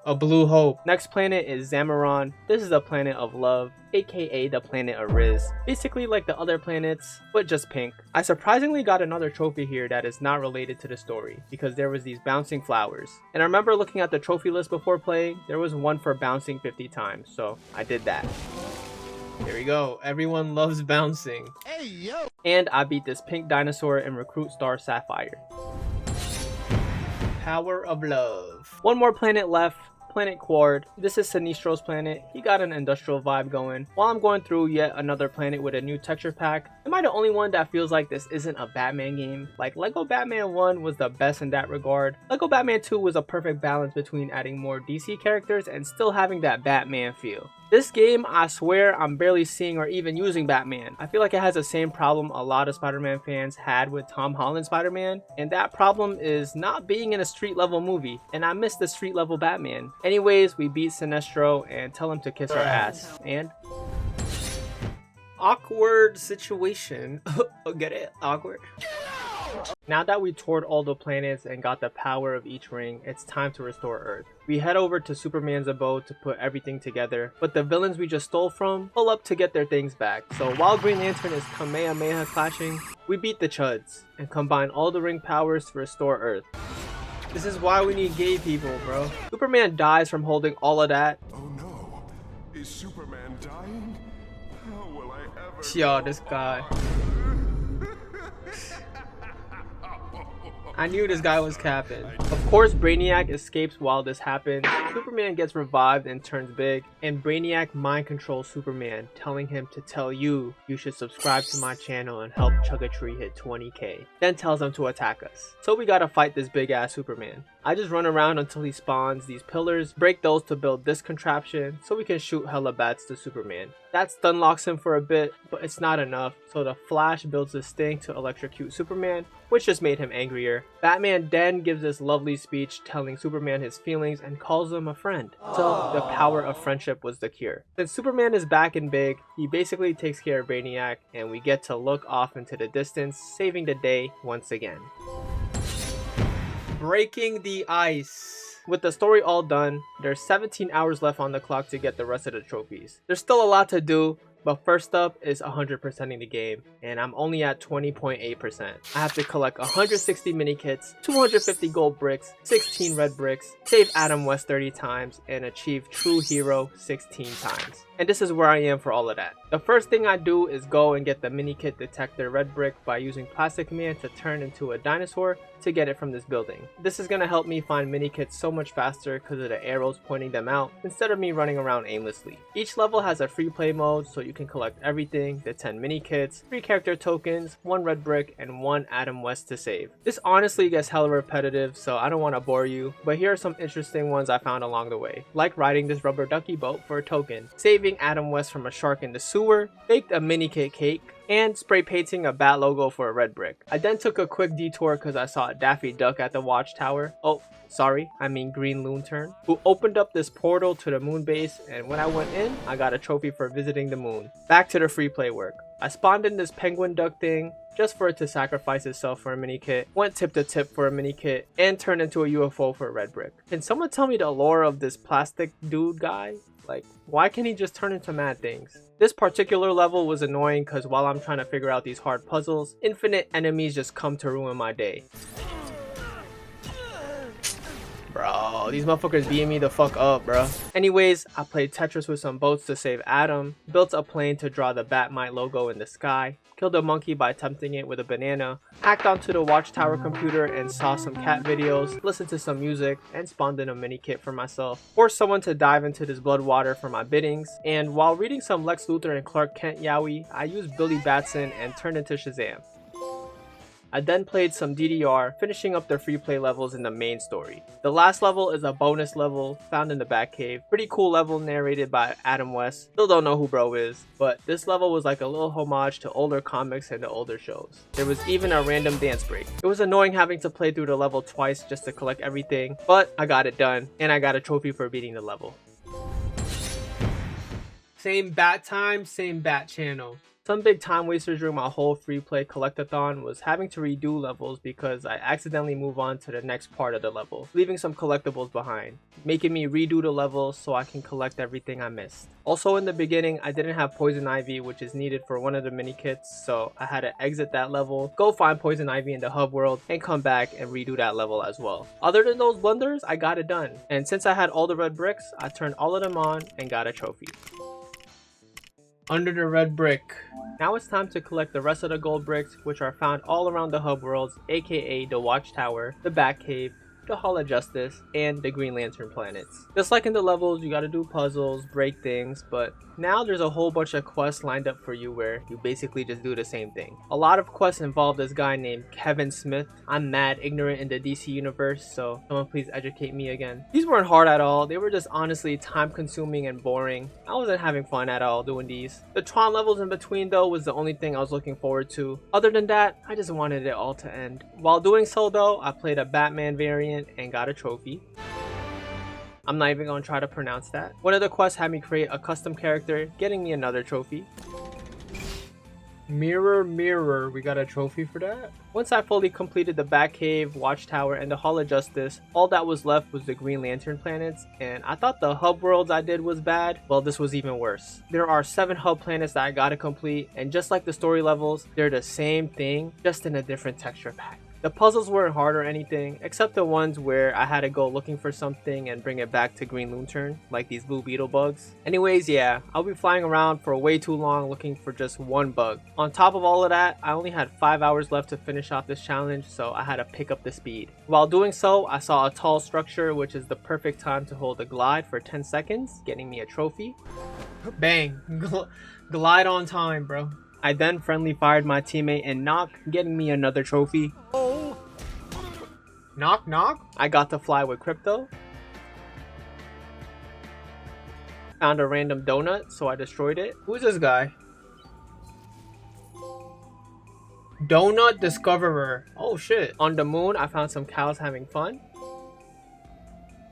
A Blue Hope. Next planet is Zamaron. This is the planet of love, aka the planet of Riz. Basically like the other planets, but just pink. I surprisingly got another trophy here that is not related to the story, because there was these bouncing flowers. And I remember looking at the trophy list before playing, there was one for bouncing 50 times, so I did that. There we go. Everyone loves bouncing. Hey, yo! And I beat this pink dinosaur in Recruit Star Sapphire. Power of Love. One more planet left. Planet Quard. This is Sinestro's planet. He got an industrial vibe going. While I'm going through yet another planet with a new texture pack, am I the only one that feels like this isn't a Batman game? Like Lego Batman 1 was the best in that regard. Lego Batman 2 was a perfect balance between adding more DC characters and still having that Batman feel. This game, I swear, I'm barely seeing or even using Batman. I feel like it has the same problem a lot of Spider-Man fans had with Tom Holland's Spider-Man, and that problem is not being in a street level movie, and I miss the street level Batman. Anyways, we beat Sinestro and tell him to kiss our ass, and awkward situation. Get it? Awkward. Now that we toured all the planets and got the power of each ring, it's time to restore Earth. We head over to Superman's abode to put everything together, but the villains we just stole from pull up to get their things back. So while Green Lantern is Kamehameha clashing, we beat the Chuds and combine all the ring powers to restore Earth. This is why we need gay people, bro. Superman dies from holding all of that. Oh no. Is Superman dying? How will I ever... Yo, this guy. I knew this guy was capping. Of course, Brainiac escapes while this happens. Superman gets revived and turns big, and Brainiac mind controls Superman, telling him to tell you should subscribe to my channel and help Chugga hit 20k. Then tells him to attack us. So we gotta fight this big ass Superman. I just run around until he spawns these pillars, break those to build this contraption so we can shoot hella bats to Superman. That stun locks him for a bit, but it's not enough, so the Flash builds this thing to electrocute Superman, which just made him angrier. Batman then gives this lovely speech telling Superman his feelings and calls him a friend. So the power of friendship was the cure. Since Superman is back and big, he basically takes care of Brainiac, and we get to look off into the distance, saving the day once again. Breaking the ice. With the story all done, there's 17 hours left on the clock to get the rest of the trophies. There's still a lot to do, but first up is 100%ing the game, and I'm only at 20.8%. I have to collect 160 mini kits, 250 gold bricks, 16 red bricks, save Adam West 30 times, and achieve True Hero 16 times. And this is where I am for all of that. The first thing I do is go and get the mini kit detector red brick by using Plastic Man to turn into a dinosaur to get it from this building. This is going to help me find mini kits so much faster because of the arrows pointing them out instead of me running around aimlessly. Each level has a free play mode, so you you can collect everything, the 10 mini kits, 3 character tokens, 1 red brick, and 1 Adam West to save. This honestly gets hella repetitive, so I don't want to bore you, but here are some interesting ones I found along the way, like riding this rubber ducky boat for a token, saving Adam West from a shark in the sewer, baked a mini kit cake, and spray painting a bat logo for a red brick. I then took a quick detour because I saw a Daffy Duck at the watchtower. Oh, sorry, I mean Green Lantern, who opened up this portal to the moon base, and when I went in, I got a trophy for visiting the moon. Back to the free play work. I spawned in this penguin duck thing just for it to sacrifice itself for a mini kit, went tip to tip for a mini kit, and turned into a UFO for a red brick. Can someone tell me the lore of this plastic dude guy? Like, why can't he just turn into mad things? This particular level was annoying because while I'm trying to figure out these hard puzzles, infinite enemies just come to ruin my day. Bro, these motherfuckers beating me the fuck up, bro. Anyways, I played Tetris with some boats to save Adam, built a plane to draw the Batmite logo in the sky, killed a monkey by tempting it with a banana, hacked onto the watchtower computer and saw some cat videos, listened to some music, and spawned in a mini kit for myself, forced someone to dive into this blood water for my biddings, and while reading some Lex Luthor and Clark Kent yaoi, I used Billy Batson and turned into Shazam. I then played some DDR, finishing up the free play levels in the main story. The last level is a bonus level found in the Batcave. Pretty cool level narrated by Adam West. Still don't know who bro is, but this level was like a little homage to older comics and the older shows. There was even a random dance break. It was annoying having to play through the level twice just to collect everything, but I got it done, and I got a trophy for beating the level. Same bat time, same bat channel. Some big time wasters during my whole free play collectathon was having to redo levels because I accidentally move on to the next part of the level, leaving some collectibles behind, making me redo the level so I can collect everything I missed. Also in the beginning, I didn't have Poison Ivy, which is needed for one of the mini kits, so I had to exit that level, go find Poison Ivy in the hub world, and come back and redo that level as well. Other than those blunders, I got it done, and since I had all the red bricks, I turned all of them on and got a trophy. Under the red brick. Now it's time to collect the rest of the gold bricks, which are found all around the hub worlds, aka the Watchtower, the Batcave, the Hall of Justice, and the Green Lantern planets. Just like in the levels, you gotta do puzzles, break things, but now there's a whole bunch of quests lined up for you where you basically just do the same thing. A lot of quests involve this guy named Kevin Smith. I'm mad ignorant in the DC universe, so someone please educate me again. These weren't hard at all, they were just honestly time consuming and boring. I wasn't having fun at all doing these. The Tron levels in between though was the only thing I was looking forward to. Other than that, I just wanted it all to end. While doing so though, I played a Batman variant and got a trophy. I'm not even gonna try to pronounce that. One of the quests had me create a custom character, getting me another trophy. Mirror, mirror, we got a trophy for that. Once I fully completed the Batcave, Watchtower, and the Hall of Justice, all that was left was the Green Lantern planets, and I thought the hub worlds I did was bad. Well, this was even worse. There are 7 hub planets that I gotta complete, and just like the story levels, they're the same thing, just in a different texture pack. The puzzles weren't hard or anything, except the ones where I had to go looking for something and bring it back to Green Lantern, like these blue beetle bugs. Anyways, yeah, I'll be flying around for way too long looking for just one bug. On top of all of that, I only had 5 hours left to finish off this challenge, so I had to pick up the speed. While doing so, I saw a tall structure, which is the perfect time to hold a glide for 10 seconds, getting me a trophy. Bang! Glide on time, bro. I then friendly fired my teammate and knock, getting me another trophy. Knock knock. I got to fly with Crypto. Found a random donut, so I destroyed it. Who's this guy? Donut Discoverer. Oh shit. On the moon, I found some cows having fun.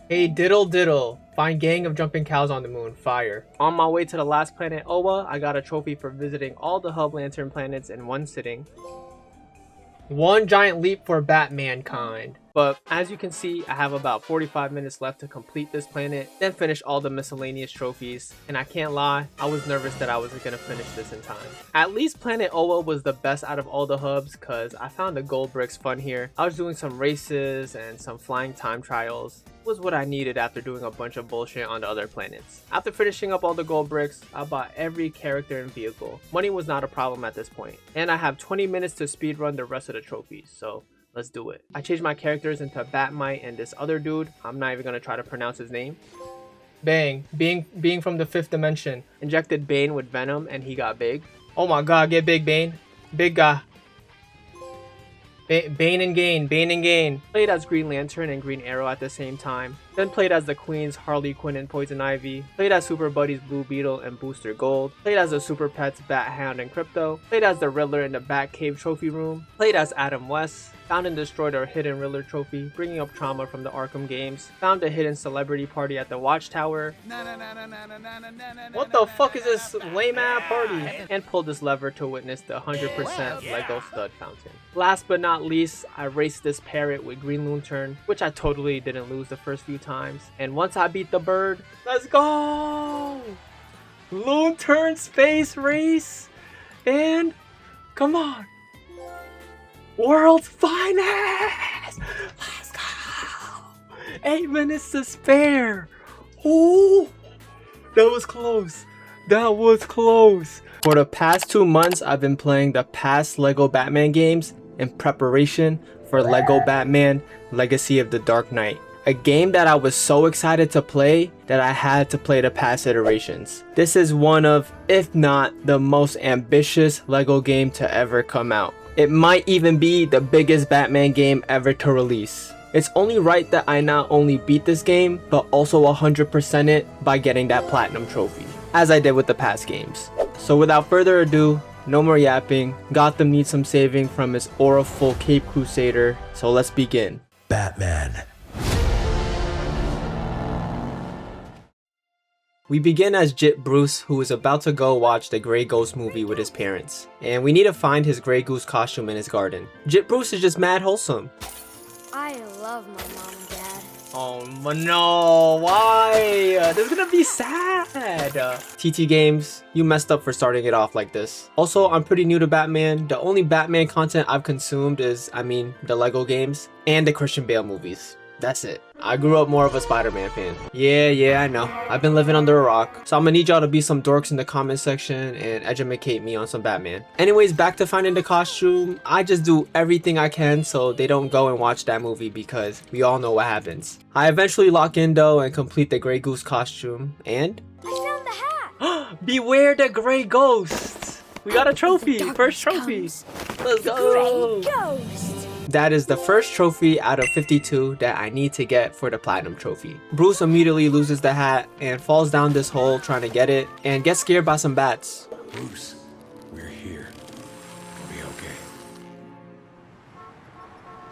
Hey diddle diddle. Find gang of jumping cows on the moon. Fire. On my way to the last planet, Oa, I got a trophy for visiting all the Hub Lantern planets in one sitting. One giant leap for Batmankind. But as you can see, I have about 45 minutes left to complete this planet, then finish all the miscellaneous trophies. And I can't lie, I was nervous that I wasn't gonna finish this in time. At least Planet Oa was the best out of all the hubs, cause I found the gold bricks fun here. I was doing some races and some flying time trials. It was what I needed after doing a bunch of bullshit on the other planets. After finishing up all the gold bricks, I bought every character and vehicle. Money was not a problem at this point. And I have 20 minutes to speedrun the rest of the trophies, so let's do it. I changed my characters into Batmite and this other dude. I'm not even gonna try to pronounce his name. Bang. Being from the 5th dimension. Injected Bane with Venom and he got big. Oh my god, get big, Bane. Big guy. Bane and Gain. Played as Green Lantern and Green Arrow at the same time. Then played as the Queens, Harley Quinn and Poison Ivy. Played as Super Buddies Blue Beetle and Booster Gold. Played as the Super Pets Bat Hound and Crypto. Played as the Riddler in the Bat Cave Trophy Room. Played as Adam West. Found and destroyed our hidden Riddler trophy, bringing up trauma from the Arkham games. Found a hidden celebrity party at the Watchtower. What the fuck is this lame ass party? And pulled this lever to witness the 100% Lego stud fountain. Last but not least, I raced this parrot with Green Lantern, which I totally didn't lose the first few times. And once I beat the bird, let's go! Lantern space race! And come on! World's finest! Let's go! 8 minutes to spare! Oh! That was close. That was close. For the past 2 months, I've been playing the past LEGO Batman games in preparation for LEGO Batman Legacy of the Dark Knight. A game that I was so excited to play that I had to play the past iterations. This is one of, if not the most ambitious LEGO game to ever come out. It might even be the biggest Batman game ever to release. It's only right that I not only beat this game, but also 100% it by getting that platinum trophy, as I did with the past games. So without further ado, no more yapping. Gotham needs some saving from his auraful Cape Crusader, so let's begin. Batman. We begin as Jit Bruce, who is about to go watch the Grey Ghost movie with his parents, and we need to find his Grey Goose costume in his garden. Jit Bruce is just mad wholesome. I love my mom and dad. Oh no, why? This is gonna be sad. TT Games, you messed up for starting it off like this. Also, I'm pretty new to Batman. The only Batman content I've consumed is, the LEGO games and the Christian Bale movies. That's it. I grew up more of a Spider-Man fan. Yeah, I know. I've been living under a rock. So I'm gonna need y'all to be some dorks in the comment section and educate me on some Batman. Anyways, back to finding the costume. I just do everything I can so they don't go and watch that movie because we all know what happens. I eventually lock in though and complete the Grey Goose costume and... I found the hat! Beware the Grey Ghost! We got a trophy! First trophy! Let's go! Grey Ghost! That is the first trophy out of 52 that I need to get for the platinum trophy. Bruce immediately loses the hat and falls down this hole trying to get it and gets scared by some bats. Bruce, we're here. We'll be okay.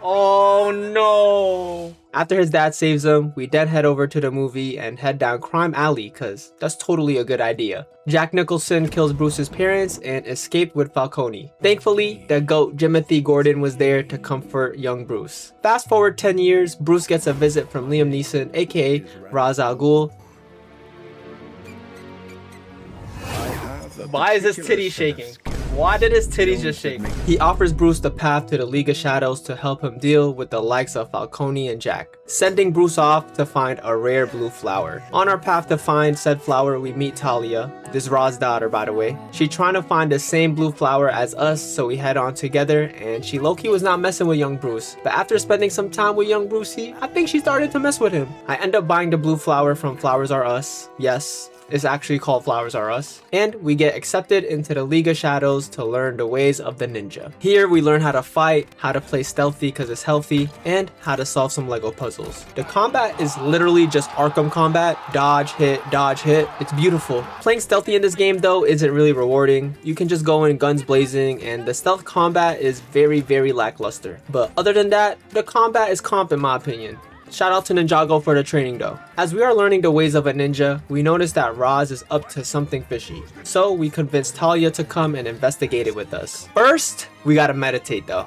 Oh no! After his dad saves him, we then head over to the movie and head down Crime Alley cause that's totally a good idea. Jack Nicholson kills Bruce's parents and escaped with Falcone. Thankfully, the GOAT Jimothy Gordon was there to comfort young Bruce. Fast forward 10 years, Bruce gets a visit from Liam Neeson, aka Ra's al Ghul. Why is his titty shaking? Why did his titties just shake? He offers Bruce the path to the League of Shadows to help him deal with the likes of Falcone and Jack, sending Bruce off to find a rare blue flower. On our path to find said flower, we meet Talia, this Ra's daughter by the way. She trying to find the same blue flower as us, so we head on together, and she low-key was not messing with young Bruce. But after spending some time with young Brucey, I think she started to mess with him. I end up buying the blue flower from Flowers R Us. Yes, it's actually called Flowers R Us. And we get accepted into the League of Shadows to learn the ways of the ninja. Here we learn how to fight, how to play stealthy because it's healthy, and how to solve some Lego puzzles. The combat is literally just Arkham combat. Dodge, hit, dodge, hit. It's beautiful. Playing stealthy in this game though isn't really rewarding. You can just go in guns blazing and the stealth combat is very, very lackluster. But other than that, the combat is comp in my opinion. Shout out to Ninjago for the training though. As we are learning the ways of a ninja, we notice that Ra's is up to something fishy. So we convince Talia to come and investigate it with us. First, we gotta meditate though.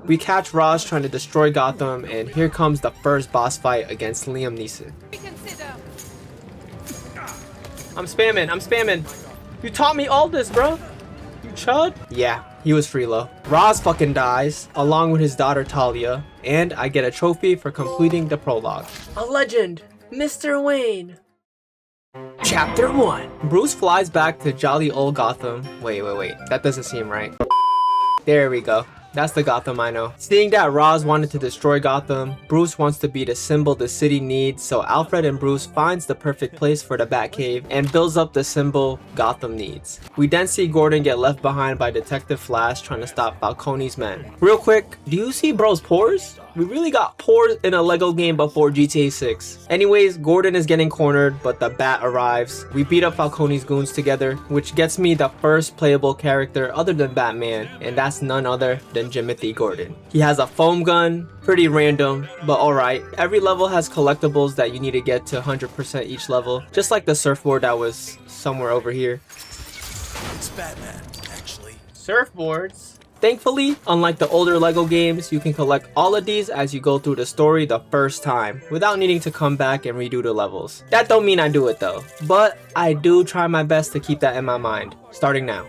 We catch Ra's trying to destroy Gotham, and here comes the first boss fight against Liam Neeson. I'm spamming. You taught me all this, bro. You chud? Yeah, he was freelo. Ra's fucking dies, along with his daughter Talia, and I get a trophy for completing the prologue. A legend, Mr. Wayne. Chapter 1. Bruce flies back to jolly old Gotham. Wait, that doesn't seem right. There we go. That's the Gotham I know. Seeing that Ra's wanted to destroy Gotham, Bruce wants to be the symbol the city needs, so Alfred and Bruce finds the perfect place for the Batcave and builds up the symbol Gotham needs. We then see Gordon get left behind by Detective Flash trying to stop Falcone's men. Real quick, do you see bro's pores? We really got pores in a Lego game before GTA 6. Anyways, Gordon is getting cornered, but the Bat arrives. We beat up Falcone's goons together, which gets me the first playable character other than Batman, and that's none other than Jimothy Gordon. He has a foam gun, pretty random, but alright. Every level has collectibles that you need to get to 100% each level, just like the surfboard that was somewhere over here. It's Batman, actually. Surfboards? Thankfully, unlike the older Lego games, you can collect all of these as you go through the story the first time, without needing to come back and redo the levels. That don't mean I do it though, but I do try my best to keep that in my mind, starting now.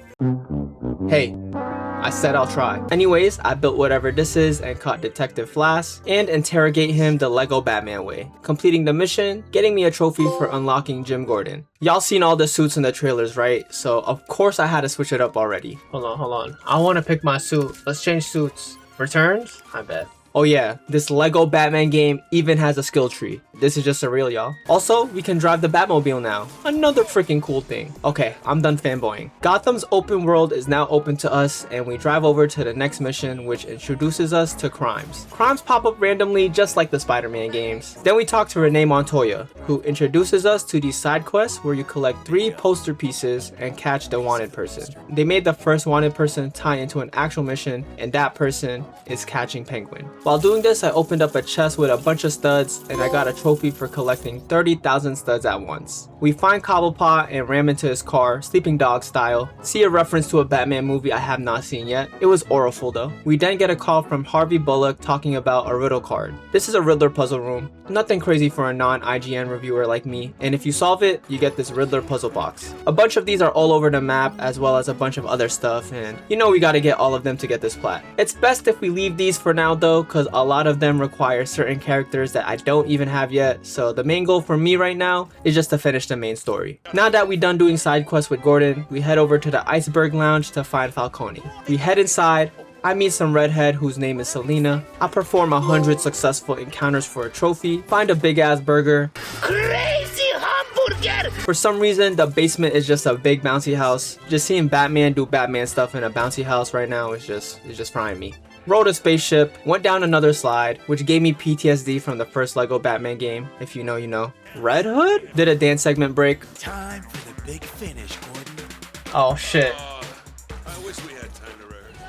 Hey, I said I'll try. Anyways, I built whatever this is and caught Detective Flash and interrogate him the Lego Batman way, completing the mission, getting me a trophy for unlocking Jim Gordon. Y'all seen all the suits in the trailers, right? So of course I had to switch it up already. Hold on. I want to pick my suit. Let's change suits. Returns? I bet. Oh yeah, this Lego Batman game even has a skill tree. This is just surreal, y'all. Also, we can drive the Batmobile now. Another freaking cool thing. Okay, I'm done fanboying. Gotham's open world is now open to us, and we drive over to the next mission, which introduces us to crimes. Crimes pop up randomly, just like the Spider-Man games. Then we talk to Renee Montoya, who introduces us to these side quests where you collect 3 poster pieces and catch the wanted person. They made the first wanted person tie into an actual mission, and that person is catching Penguin. While doing this, I opened up a chest with a bunch of studs, and I got a trophy for collecting 30,000 studs at once. We find Cobblepot and ram into his car, sleeping dog style. See a reference to a Batman movie I have not seen yet. It was oriful though. We then get a call from Harvey Bullock talking about a riddle card. This is a Riddler puzzle room. Nothing crazy for a non-IGN reviewer like me, and if you solve it, you get this Riddler puzzle box. A bunch of these are all over the map, as well as a bunch of other stuff, and you know we gotta get all of them to get this plat. It's best if we leave these for now though, because a lot of them require certain characters that I don't even have yet, so the main goal for me right now is just to finish the main story. Now that we're done doing side quests with Gordon, we head over to the Iceberg Lounge to find Falcone. We head inside. I meet some redhead whose name is Selena. I perform 100 successful encounters for a trophy, find a big ass burger. Crazy hamburger! For some reason, the basement is just a big bouncy house. Just seeing Batman do Batman stuff in a bouncy house right now is just frying me. Rode a spaceship, went down another slide, which gave me PTSD from the first Lego Batman game. If you know, you know. Red Hood? Did a dance segment break. Time for the big finish, Gordon. Oh shit. I wish we had time to rehearse.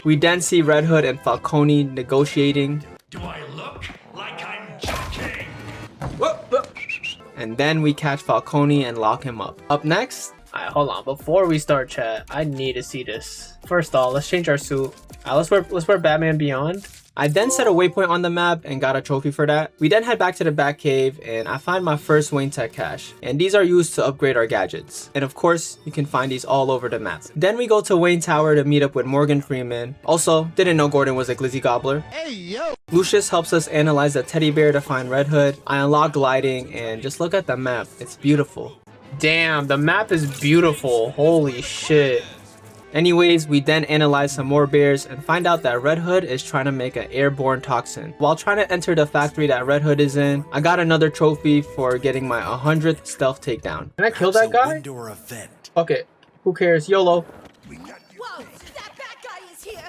We then see Red Hood and Falcone negotiating. Do I look like I'm joking? And then we catch Falcone and lock him up. Up next, alright, hold on. Before we start chat, I need to see this. First off, let's change our suit. Let's wear Batman Beyond. I then set a waypoint on the map and got a trophy for that. We then head back to the Batcave and I find my first Wayne Tech cache. And these are used to upgrade our gadgets. And of course, you can find these all over the map. Then we go to Wayne Tower to meet up with Morgan Freeman. Also, didn't know Gordon was a glizzy gobbler. Hey yo! Lucius helps us analyze the teddy bear to find Red Hood. I unlock gliding and just look at the map. It's beautiful. Damn, the map is beautiful. Holy shit. Anyways, we then analyze some more bears and find out that Red Hood is trying to make an airborne toxin. While trying to enter the factory that Red Hood is in, I got another trophy for getting my 100th stealth takedown. Can I kill that guy? Okay, who cares? YOLO. Whoa, that bad guy is here.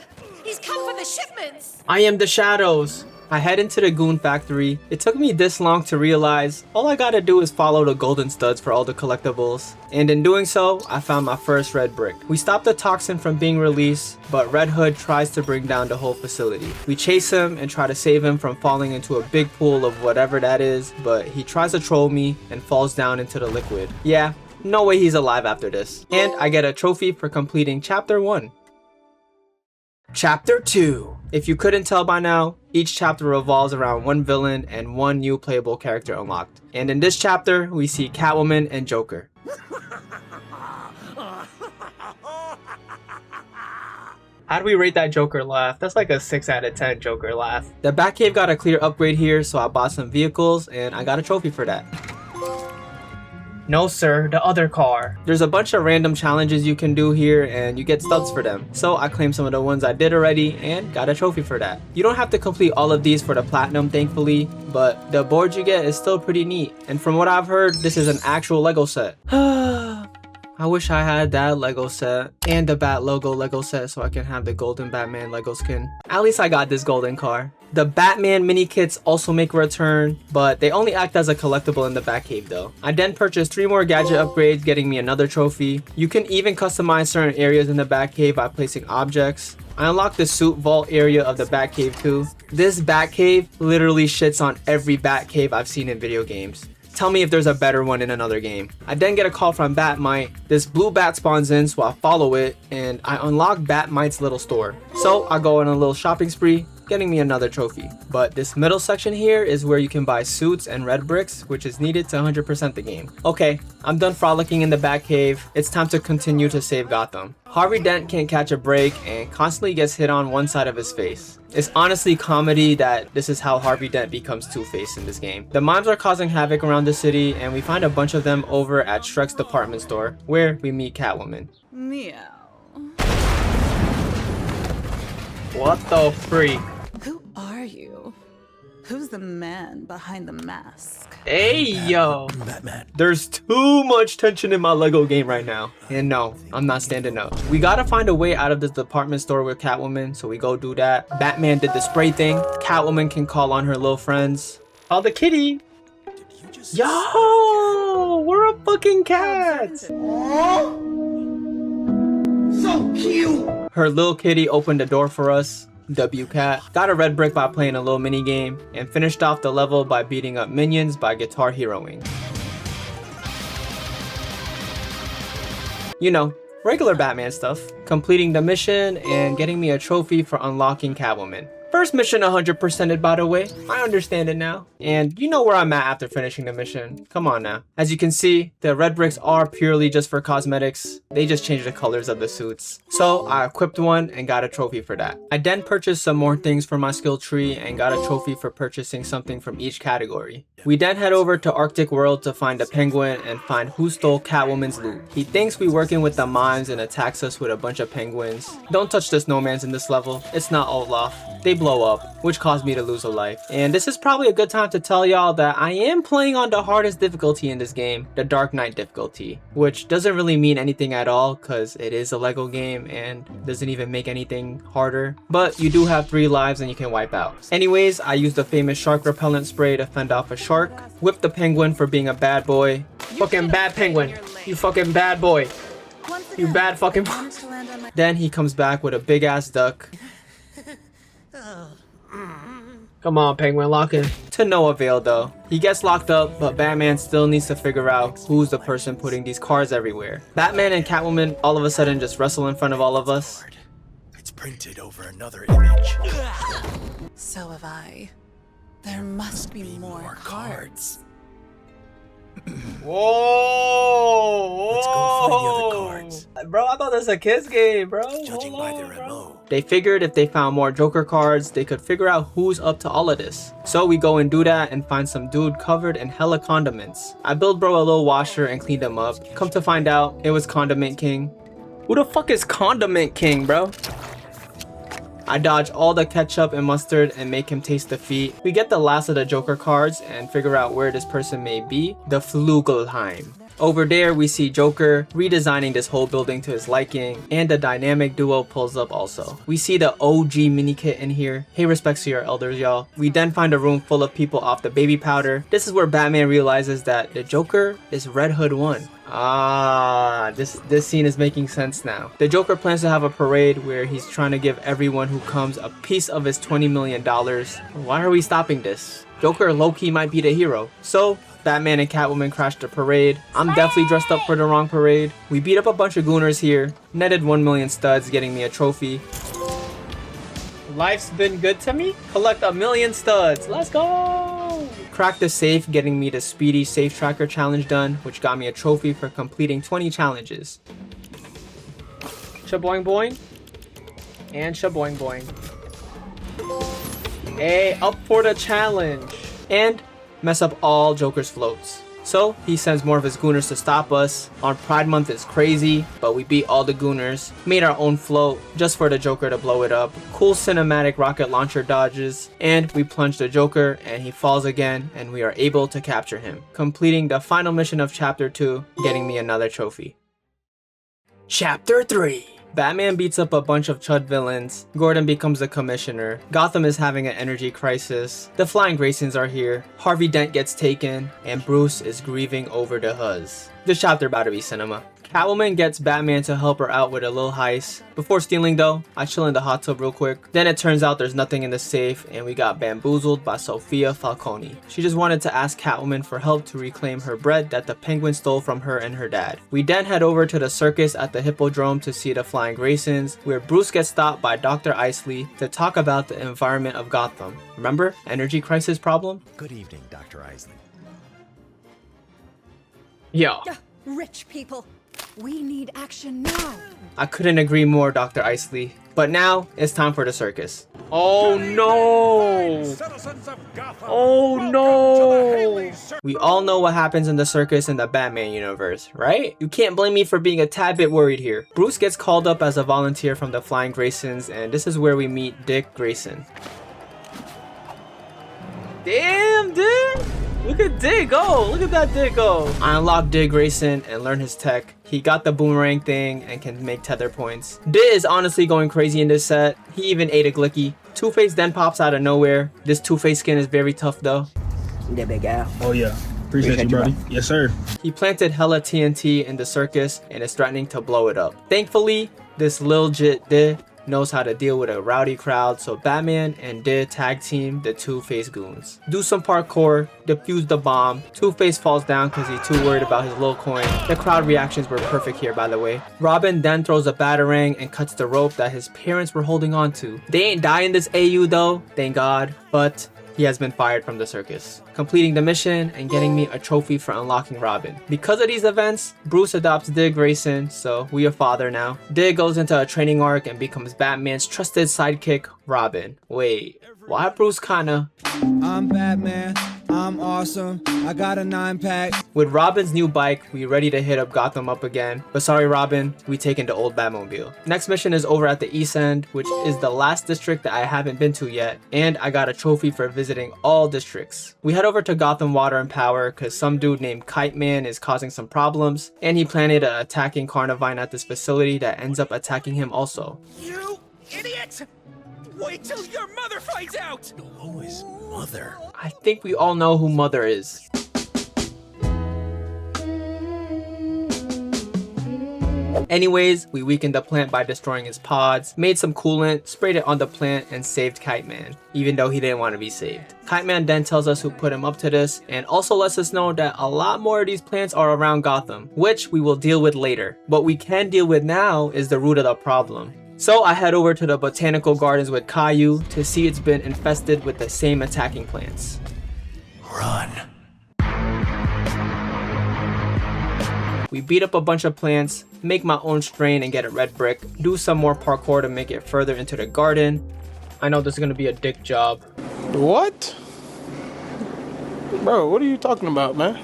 He's come for the shipments. I am the shadows. I head into the goon factory. It took me this long to realize all I gotta do is follow the golden studs for all the collectibles. And in doing so, I found my first red brick. We stop the toxin from being released, but Red Hood tries to bring down the whole facility. We chase him and try to save him from falling into a big pool of whatever that is, but he tries to troll me and falls down into the liquid. Yeah, no way he's alive after this. And I get a trophy for completing chapter 1. Chapter 2. If you couldn't tell by now, each chapter revolves around one villain and one new playable character unlocked. And in this chapter, we see Catwoman and Joker. How do we rate that Joker laugh? That's like a 6 out of 10 Joker laugh. The Batcave got a clear upgrade here, so I bought some vehicles and I got a trophy for that. No sir, the other car. There's a bunch of random challenges you can do here and you get studs for them. So I claimed some of the ones I did already and got a trophy for that. You don't have to complete all of these for the platinum, thankfully, but the board you get is still pretty neat. And from what I've heard, this is an actual Lego set. I wish I had that Lego set and the Bat logo Lego set so I can have the golden Batman Lego skin. At least I got this golden car. The Batman mini kits also make a return, but they only act as a collectible in the Batcave though. I then purchased 3 more gadget upgrades, getting me another trophy. You can even customize certain areas in the Batcave by placing objects. I unlocked the suit vault area of the Batcave too. This Batcave literally shits on every Batcave I've seen in video games. Tell me if there's a better one in another game. I then get a call from Batmite. This blue bat spawns in, so I follow it and I unlock Batmite's little store. So I go on a little shopping spree, getting me another trophy. But this middle section here is where you can buy suits and red bricks, which is needed to 100% the game. Okay, I'm done frolicking in the Batcave. It's time to continue to save Gotham. Harvey Dent can't catch a break and constantly gets hit on one side of his face. It's honestly comedy that this is how Harvey Dent becomes Two-Face in this game. The mimes are causing havoc around the city and we find a bunch of them over at Shrek's department store where we meet Catwoman. Meow. What the freak? Who are you? Who's the man behind the mask? Hey yo! Batman. There's too much tension in my Lego game right now. And no, I'm not standing up. We gotta find a way out of this department store with Catwoman, so we go do that. Batman did the spray thing. Catwoman can call on her little friends. Oh, the kitty! Yo! We're a fucking cat! So cute! Her little kitty opened the door for us. W Cat. Got a red brick by playing a little mini game and finished off the level by beating up minions by guitar heroing. You know, regular Batman stuff. Completing the mission and getting me a trophy for unlocking Catwoman. First mission 100%ed, by the way. I understand it now. And you know where I'm at after finishing the mission. Come on now. As you can see, the red bricks are purely just for cosmetics. They just changed the colors of the suits. So I equipped one and got a trophy for that. I then purchased some more things for my skill tree and got a trophy for purchasing something from each category. We then head over to Arctic World to find the penguin and find who stole Catwoman's loot. He thinks we're working with the mimes and attacks us with a bunch of penguins. Don't touch the snowmans in this level. It's not Olaf. They blow up, which caused me to lose a life. And this is probably a good time to tell y'all that I am playing on the hardest difficulty in this game, the Dark Knight difficulty, which doesn't really mean anything at all because it is a Lego game and doesn't even make anything harder. But you do have 3 lives and you can wipe out. Anyways, I used the famous shark repellent spray to fend off a shark, whipped the penguin for being a bad boy. Fucking bad penguin. You fucking bad boy. You bad fucking boy. Then he comes back with a big ass duck. Come on, penguin, lock in. To no avail though. He gets locked up, but Batman still needs to figure out who's the person putting these cars everywhere. Batman and Catwoman all of a sudden just wrestle in front of all of us. It's printed over another image. So have I. There must be more cards. Whoa! Let's go find the other cards. Bro, I thought this was a kid's game, bro. Judging by their MO. They figured if they found more Joker cards, they could figure out who's up to all of this. So we go and do that and find some dude covered in hella condiments. I built bro a little washer and cleaned him up. Come to find out, it was Condiment King. Who the fuck is Condiment King, bro? I dodge all the ketchup and mustard and make him taste defeat. We get the last of the Joker cards and figure out where this person may be. The Flugelheim. Over there, we see Joker redesigning this whole building to his liking, and the dynamic duo pulls up also. We see the OG mini kit in here. Hey, respects to your elders, y'all. We then find a room full of people off the baby powder. This is where Batman realizes that the Joker is Red Hood 1. Ah, this scene is making sense now. The Joker plans to have a parade where he's trying to give everyone who comes a piece of his $20 million. Why are we stopping this? Joker low-key might be the hero. So, Batman and Catwoman crash the parade. I'm definitely dressed up for the wrong parade. We beat up a bunch of gooners here. Netted 1 million studs, getting me a trophy. Life's been good to me? Collect 1 million studs. Let's go! Crack the safe, getting me the speedy safe tracker challenge done, which got me a trophy for completing 20 challenges. Shaboing boing. And shaboing boing. Hey, up for the challenge. And mess up all Joker's floats. So he sends more of his gooners to stop us. On Pride Month is crazy, but we beat all the gooners. Made our own float just for the Joker to blow it up. Cool cinematic rocket launcher dodges. And we plunge the Joker and he falls again and we are able to capture him. Completing the final mission of Chapter 2, getting me another trophy. Chapter 3. Batman beats up a bunch of chud villains, Gordon becomes the commissioner, Gotham is having an energy crisis, the Flying Graysons are here, Harvey Dent gets taken, and Bruce is grieving over the Huz. This chapter about to be cinema. Catwoman gets Batman to help her out with a little heist. Before stealing though, I chill in the hot tub real quick. Then it turns out there's nothing in the safe and we got bamboozled by Sophia Falcone. She just wanted to ask Catwoman for help to reclaim her bread that the Penguin stole from her and her dad. We then head over to the circus at the Hippodrome to see the Flying Graysons, where Bruce gets stopped by Dr. Isley to talk about the environment of Gotham. Remember? Energy crisis problem? Good evening, Dr. Isley. Yo. Rich people. We need action now. I couldn't agree more, Dr. Isley. But now, it's time for the circus. Oh no! Oh no! We all know what happens in the circus in the Batman universe, right? You can't blame me for being a tad bit worried here. Bruce gets called up as a volunteer from the Flying Graysons, and this is where we meet Dick Grayson. Damn, Dick! Look at Dick go! Look at that Dick go! I unlocked Dick Grayson and learned his tech. He got the boomerang thing and can make tether points. Dick is honestly going crazy in this set. He even ate a Glicky. Two-Face then pops out of nowhere. This Two-Face skin is very tough though. That big guy. Oh yeah. Appreciate you, buddy. Yes, sir. He planted hella TNT in the circus and is threatening to blow it up. Thankfully, this lil jit Dick knows how to deal with a rowdy crowd, so Batman and Dick tag team the Two-Face goons. Do some parkour, defuse the bomb. Two-Face falls down because he's too worried about his little coin. The crowd reactions were perfect here, by the way. Robin then throws a batarang and cuts the rope that his parents were holding on to. They ain't die in this AU though, thank God, but he has been fired from the circus, completing the mission and getting me a trophy for unlocking Robin. Because of these events, Bruce adopts Dick Grayson, so we are father now. Dick goes into a training arc and becomes Batman's trusted sidekick, Robin. Wait, why Bruce kinda... I'm Batman, I'm awesome, I got a 9-pack. With Robin's new bike, we ready to hit up Gotham up again. But sorry Robin, we taking the old Batmobile. Next mission is over at the East End, which is the last district that I haven't been to yet. And I got a trophy for visiting all districts. We head over to Gotham Water and Power because some dude named Kite Man is causing some problems. And he planted an attacking Carnivine at this facility that ends up attacking him also. You idiot! Wait till your mother finds out! Who is Mother? I think we all know who Mother is. Anyways, we weakened the plant by destroying his pods, made some coolant, sprayed it on the plant, and saved Kite Man, even though he didn't want to be saved. Kite Man then tells us who put him up to this, and also lets us know that a lot more of these plants are around Gotham, which we will deal with later. What we can deal with now is the root of the problem. So I head over to the botanical gardens with Caillou to see it's been infested with the same attacking plants. Run. We beat up a bunch of plants, make my own strain and get a red brick, do some more parkour to make it further into the garden. I know this is gonna be a dick job. What? Bro, what are you talking about, man?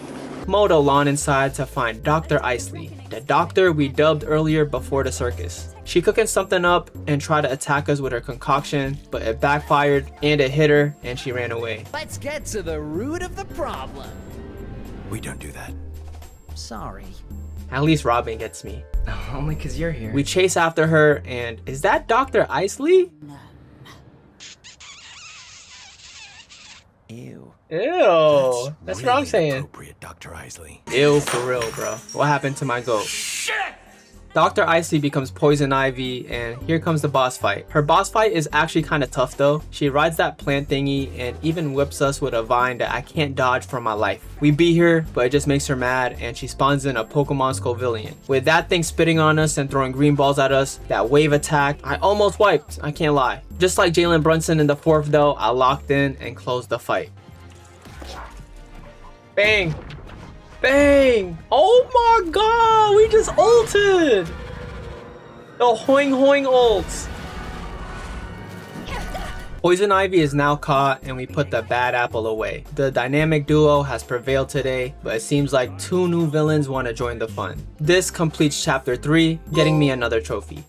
Mow the lawn inside to find Dr. Isley, the doctor we dubbed earlier before the circus. She cooking something up and tried to attack us with her concoction, but it backfired and it hit her and she ran away. Let's get to the root of the problem. We don't do that. Sorry. At least Robin gets me. Only because you're here. We chase after her and is that Dr. Isley? Ew. Ew. That's really what I'm saying. Appropriate, Dr. Isley. Ew, for real, bro. What happened to my goat? Shit! Dr. Isley becomes Poison Ivy, and here comes the boss fight. Her boss fight is actually kind of tough though. She rides that plant thingy and even whips us with a vine that I can't dodge for my life. We beat her, but it just makes her mad, and she spawns in a Pokemon Scovillian. With that thing spitting on us and throwing green balls at us, that wave attack, I almost wiped, I can't lie. Just like Jalen Brunson in the 4th though, I locked in and closed the fight. Bang! Bang! Oh my god, we just ulted! The hoing hoing ults. Poison Ivy is now caught and we put the bad apple away. The dynamic duo has prevailed today, but it seems like 2 new villains want to join the fun. This completes chapter 3, getting me another trophy.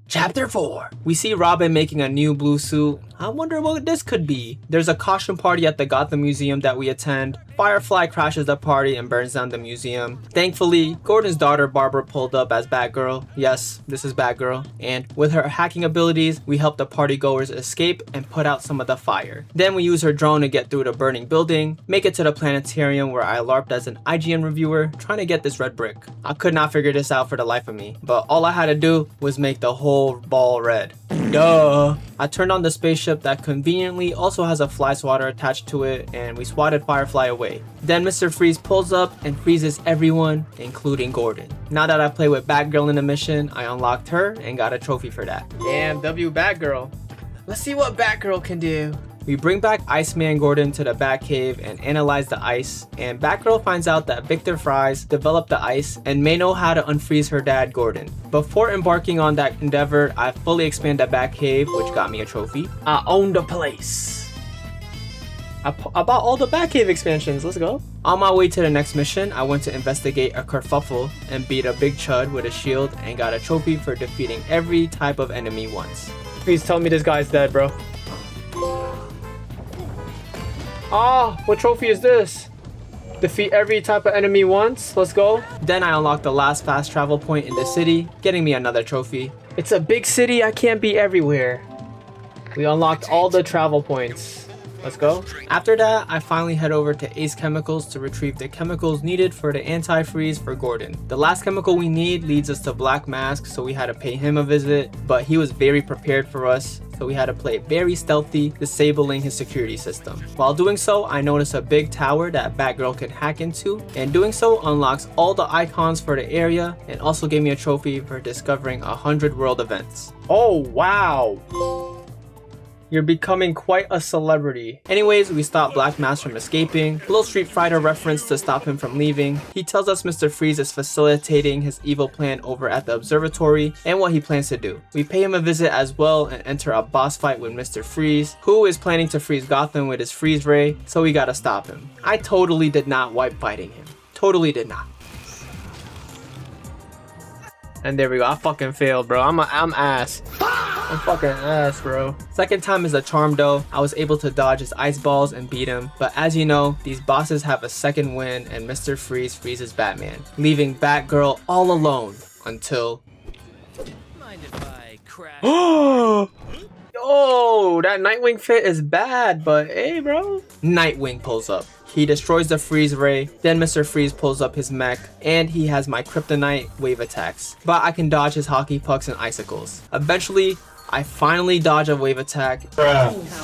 Chapter 4. We see Robin making a new blue suit. I wonder what this could be. There's a costume party at the Gotham Museum that we attend. Firefly crashes the party and burns down the museum. Thankfully, Gordon's daughter Barbara pulled up as Batgirl. Yes, this is Batgirl. And with her hacking abilities, we help the partygoers escape and put out some of the fire. Then we use her drone to get through the burning building, make it to the planetarium where I LARPed as an IGN reviewer trying to get this red brick. I could not figure this out for the life of me, but all I had to do was make the whole ball red. Duh! I turned on the spaceship that conveniently also has a fly swatter attached to it, and we swatted Firefly away. Then Mr. Freeze pulls up and freezes everyone, including Gordon. Now that I play with Batgirl in the mission, I unlocked her and got a trophy for that. Damn, W Batgirl. Let's see what Batgirl can do. We bring back Iceman Gordon to the Batcave and analyze the ice, and Batgirl finds out that Victor Fries developed the ice and may know how to unfreeze her dad Gordon. Before embarking on that endeavor, I fully expand the Batcave, which got me a trophy. I own the place. I bought all the Batcave expansions, let's go. On my way to the next mission, I went to investigate a kerfuffle and beat a big chud with a shield and got a trophy for defeating every type of enemy once. Please tell me this guy's dead, bro. Ah, what trophy is this? Defeat every type of enemy once, let's go. Then I unlocked the last fast travel point in the city, getting me another trophy. It's a big city, I can't be everywhere. We unlocked all the travel points. Let's go. After that, I finally head over to Ace Chemicals to retrieve the chemicals needed for the antifreeze for Gordon. The last chemical we need leads us to Black Mask, so we had to pay him a visit, but he was very prepared for us, so we had to play very stealthy, disabling his security system. While doing so, I noticed a big tower that Batgirl could hack into, and doing so unlocks all the icons for the area and also gave me a trophy for discovering 100 world events. Oh wow! You're becoming quite a celebrity. Anyways, we stop Black Mask from escaping. Little Street Fighter reference to stop him from leaving. He tells us Mr. Freeze is facilitating his evil plan over at the observatory and what he plans to do. We pay him a visit as well and enter a boss fight with Mr. Freeze, who is planning to freeze Gotham with his freeze ray, so we gotta stop him. I totally did not wipe fighting him. Totally did not. And there we go. I fucking failed, bro. I'm ass. I'm fucking ass, bro. Second time is a charm though. I was able to dodge his ice balls and beat him. But as you know, these bosses have a second win and Mr. Freeze freezes Batman, leaving Batgirl all alone until... Mind if I crash? Oh, that Nightwing fit is bad, but hey, bro. Nightwing pulls up. He destroys the freeze ray, then Mr. Freeze pulls up his mech, and he has my kryptonite wave attacks. But I can dodge his hockey pucks and icicles. Eventually, I finally dodge a wave attack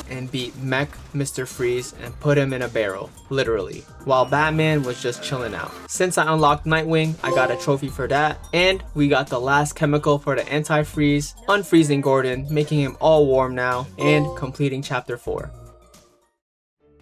and beat mech Mr. Freeze and put him in a barrel, literally, while Batman was just chilling out. Since I unlocked Nightwing, I got a trophy for that, and we got the last chemical for the antifreeze, unfreezing Gordon, making him all warm now, and completing chapter 4.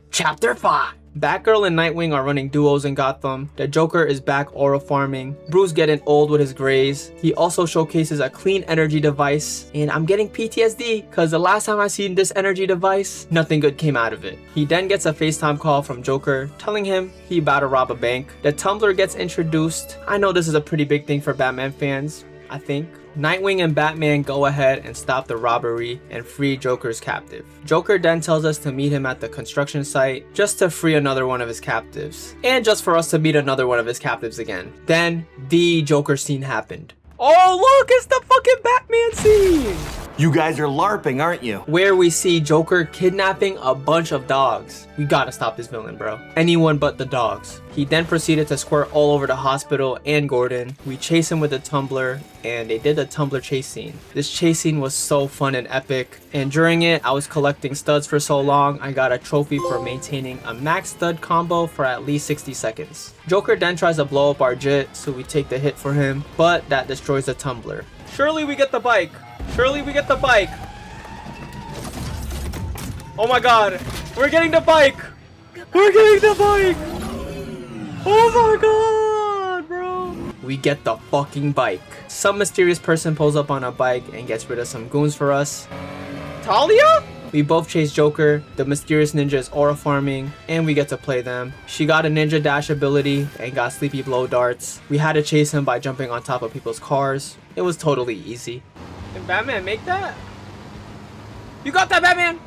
Chapter 5. Batgirl and Nightwing are running duos in Gotham. The Joker is back aura farming. Bruce getting old with his grays. He also showcases a clean energy device. And I'm getting PTSD because the last time I seen this energy device, nothing good came out of it. He then gets a FaceTime call from Joker telling him he about to rob a bank. The Tumblr gets introduced. I know this is a pretty big thing for Batman fans, I think. Nightwing and Batman go ahead and stop the robbery and free Joker's captive. Joker then tells us to meet him at the construction site just to free another one of his captives. And just for us to meet another one of his captives again. Then, the Joker scene happened. Oh look, it's the fucking Batman scene! You guys are LARPing, aren't you? Where we see Joker kidnapping a bunch of dogs. We gotta stop this villain, bro. Anyone but the dogs. He then proceeded to squirt all over the hospital and Gordon. We chase him with a tumbler, and they did a tumbler chase scene. This chase scene was so fun and epic, and during it, I was collecting studs for so long, I got a trophy for maintaining a max stud combo for at least 60 seconds. Joker then tries to blow up our JIT, so we take the hit for him, but that destroys the tumbler. Surely we get the bike! Surely we get the bike! Oh my god! We're getting the bike! We're getting the bike! Oh my god, bro! We get the fucking bike. Some mysterious person pulls up on a bike and gets rid of some goons for us. Talia? We both chase Joker, the mysterious ninja is aura farming, and we get to play them. She got a ninja dash ability and got sleepy blow darts. We had to chase him by jumping on top of people's cars. It was totally easy. Did Batman make that? You got that, Batman?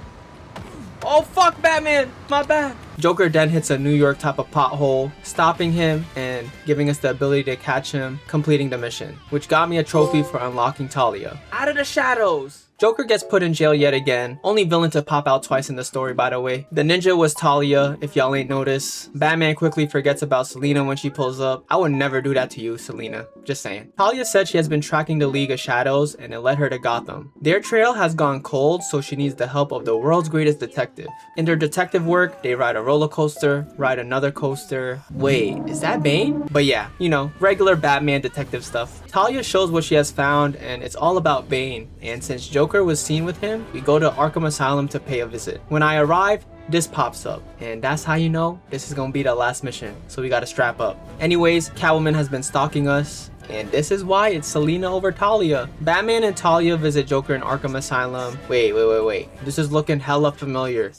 Oh fuck, Batman, my bad. Joker then hits a New York type of pothole, stopping him and giving us the ability to catch him, completing the mission, which got me a trophy for unlocking Talia. Out of the shadows! Joker gets put in jail yet again. Only villain to pop out twice in the story, by the way. The ninja was Talia, if y'all ain't noticed. Batman quickly forgets about Selina when she pulls up. I would never do that to you, Selina. Just saying. Talia said she has been tracking the League of Shadows and it led her to Gotham. Their trail has gone cold, so she needs the help of the world's greatest detective. In their detective work, they ride a roller coaster, ride another coaster. Wait, is that Bane? But yeah, you know, regular Batman detective stuff. Talia shows what she has found and it's all about Bane. And since Joker was seen with him, we go to Arkham Asylum to pay a visit. When I arrive, this pops up, and that's how you know this is gonna be the last mission, so we gotta strap up. Anyways, Catwoman has been stalking us, and this is why it's Selina over Talia. Batman and Talia visit Joker in Arkham Asylum. Wait. This is looking hella familiar.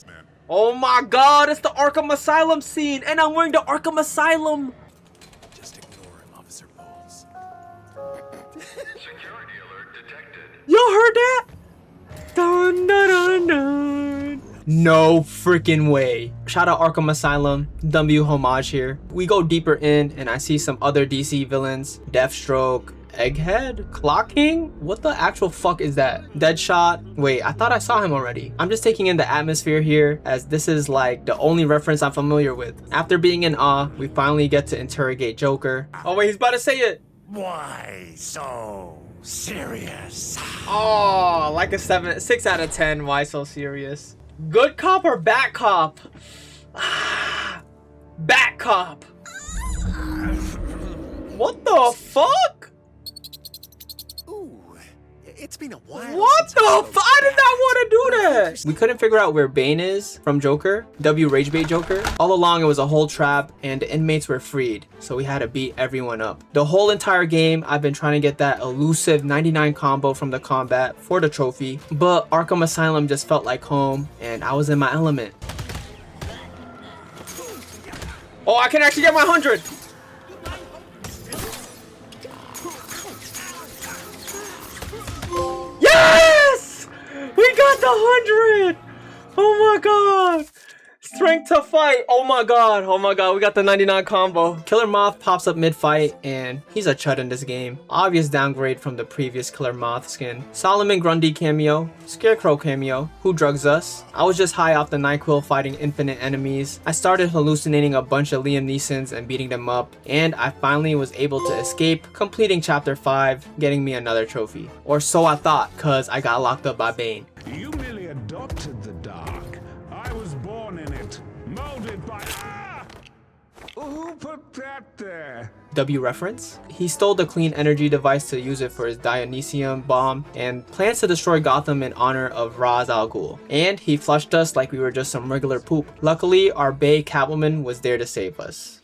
Oh my god, it's the Arkham Asylum scene, and I'm wearing the Arkham Asylum. Just ignore him, Officer Bowles. Security alert detected. Y'all heard that? Dun, dun, dun, dun. No freaking way. Shout out Arkham Asylum, W homage here. We go deeper in and I see some other DC villains. Deathstroke, Egghead, Clock King? What the actual fuck is that? Deadshot? Wait, I thought I saw him already. I'm just taking in the atmosphere here as this is like the only reference I'm familiar with. After being in awe, we finally get to interrogate Joker. Oh wait, he's about to say it. Why so serious? Oh, like a 6 out of 10. Why so serious? Good cop or bad cop? Bad cop. What the fuck? Ooh, it's been a while. What the fuck? I did not want to do that. We couldn't figure out where Bane is from Joker. W Ragebait Joker. All along it was a whole trap and the inmates were freed. So we had to beat everyone up. The whole entire game I've been trying to get that elusive 99 combo from the combat for the trophy. But Arkham Asylum just felt like home and I was in my element. Oh, I can actually get my 100. Yes! We got the 100! Oh my god! Strength to fight! Oh my god, we got the 99 combo. Killer Moth pops up mid-fight, and he's a chud in this game. Obvious downgrade from the previous Killer Moth skin. Solomon Grundy cameo, Scarecrow cameo, who drugs us? I was just high off the NyQuil fighting infinite enemies. I started hallucinating a bunch of Liam Neesons and beating them up, and I finally was able to escape, completing chapter 5, getting me another trophy. Or so I thought, cause I got locked up by Bane. You merely adopted the dark. I was born in it, molded by... Ah! Who put that there? W reference? He stole the clean energy device to use it for his Dionysium bomb and plans to destroy Gotham in honor of Ra's al Ghul. And he flushed us like we were just some regular poop. Luckily, our bae Catwoman was there to save us.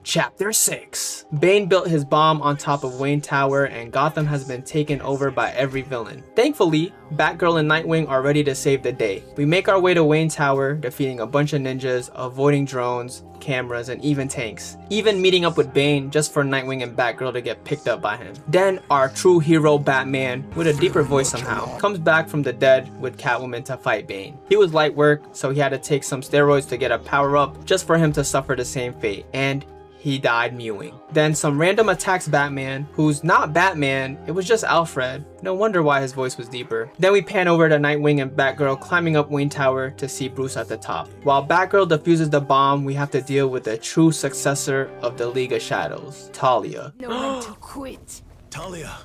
Chapter 6. Bane built his bomb on top of Wayne Tower and Gotham has been taken over by every villain. Thankfully, Batgirl and Nightwing are ready to save the day. We make our way to Wayne Tower, defeating a bunch of ninjas, avoiding drones, cameras, and even tanks. Even meeting up with Bane just for Nightwing and Batgirl to get picked up by him. Then our true hero Batman, with a deeper voice somehow, comes back from the dead with Catwoman to fight Bane. He was light work, so he had to take some steroids to get a power up just for him to suffer the same fate. And he died mewing. Then some random attacks Batman, who's not Batman, it was just Alfred. No wonder why his voice was deeper. Then we pan over to Nightwing and Batgirl climbing up Wayne Tower to see Bruce at the top. While Batgirl defuses the bomb, we have to deal with the true successor of the League of Shadows, Talia. No one to quit. Talia,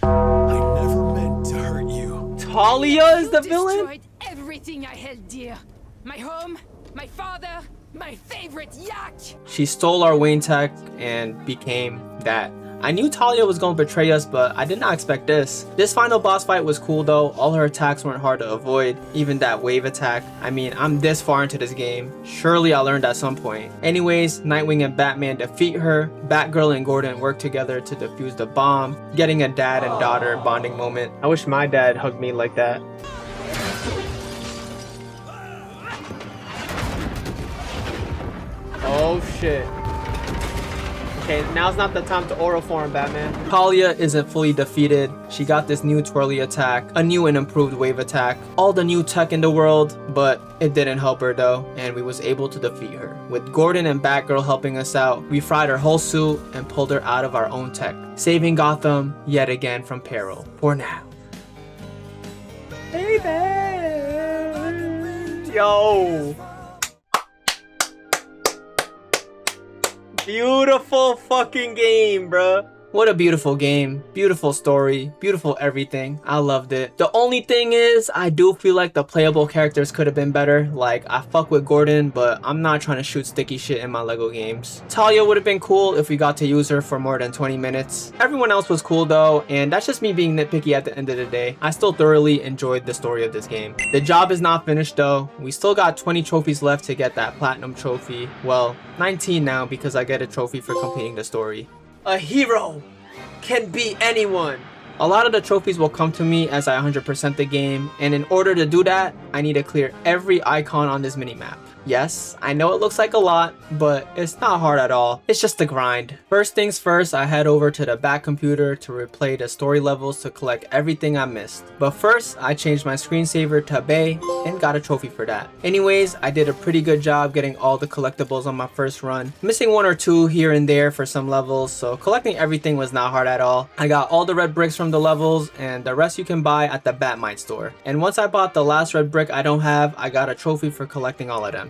I never meant to hurt you. Talia is the villain? Destroyed everything I held dear. My home, my father, my favorite yak. She stole our Wayne tech and became that. I knew Talia was gonna betray us, but I did not expect this. This final boss fight was cool though. All her attacks weren't hard to avoid, even that wave attack. I mean, I'm this far into this game. Surely I learned at some point. Anyways, Nightwing and Batman defeat her. Batgirl and Gordon work together to defuse the bomb, getting a dad and daughter bonding moment. I wish my dad hugged me like that. Oh shit. Okay, now's not the time to oral form, Batman. Talia isn't fully defeated. She got this new twirly attack, a new and improved wave attack, all the new tech in the world, but it didn't help her though, and we was able to defeat her. With Gordon and Batgirl helping us out, we fried her whole suit and pulled her out of our own tech, saving Gotham yet again from peril, for now. Baby! Yo! Beautiful fucking game, bruh. What a beautiful game, beautiful story, beautiful everything. I loved it. The only thing is, I do feel like the playable characters could have been better. Like, I fuck with Gordon, but I'm not trying to shoot sticky shit in my Lego games. Talia would have been cool if we got to use her for more than 20 minutes. Everyone else was cool though, and that's just me being nitpicky at the end of the day. I still thoroughly enjoyed the story of this game. The job is not finished though. We still got 20 trophies left to get that platinum trophy. Well, 19 now because I get a trophy for completing the story. A hero can be anyone. A lot of the trophies will come to me as I 100% the game, and in order to do that, I need to clear every icon on this minimap. Yes, I know it looks like a lot, but it's not hard at all. It's just the grind. First things first, I head over to the back computer to replay the story levels to collect everything I missed. But first, I changed my screensaver to Bay and got a trophy for that. Anyways, I did a pretty good job getting all the collectibles on my first run. Missing one or two here and there for some levels, so collecting everything was not hard at all. I got all the red bricks from the levels, and the rest you can buy at the Batmite store. And once I bought the last red brick I don't have, I got a trophy for collecting all of them.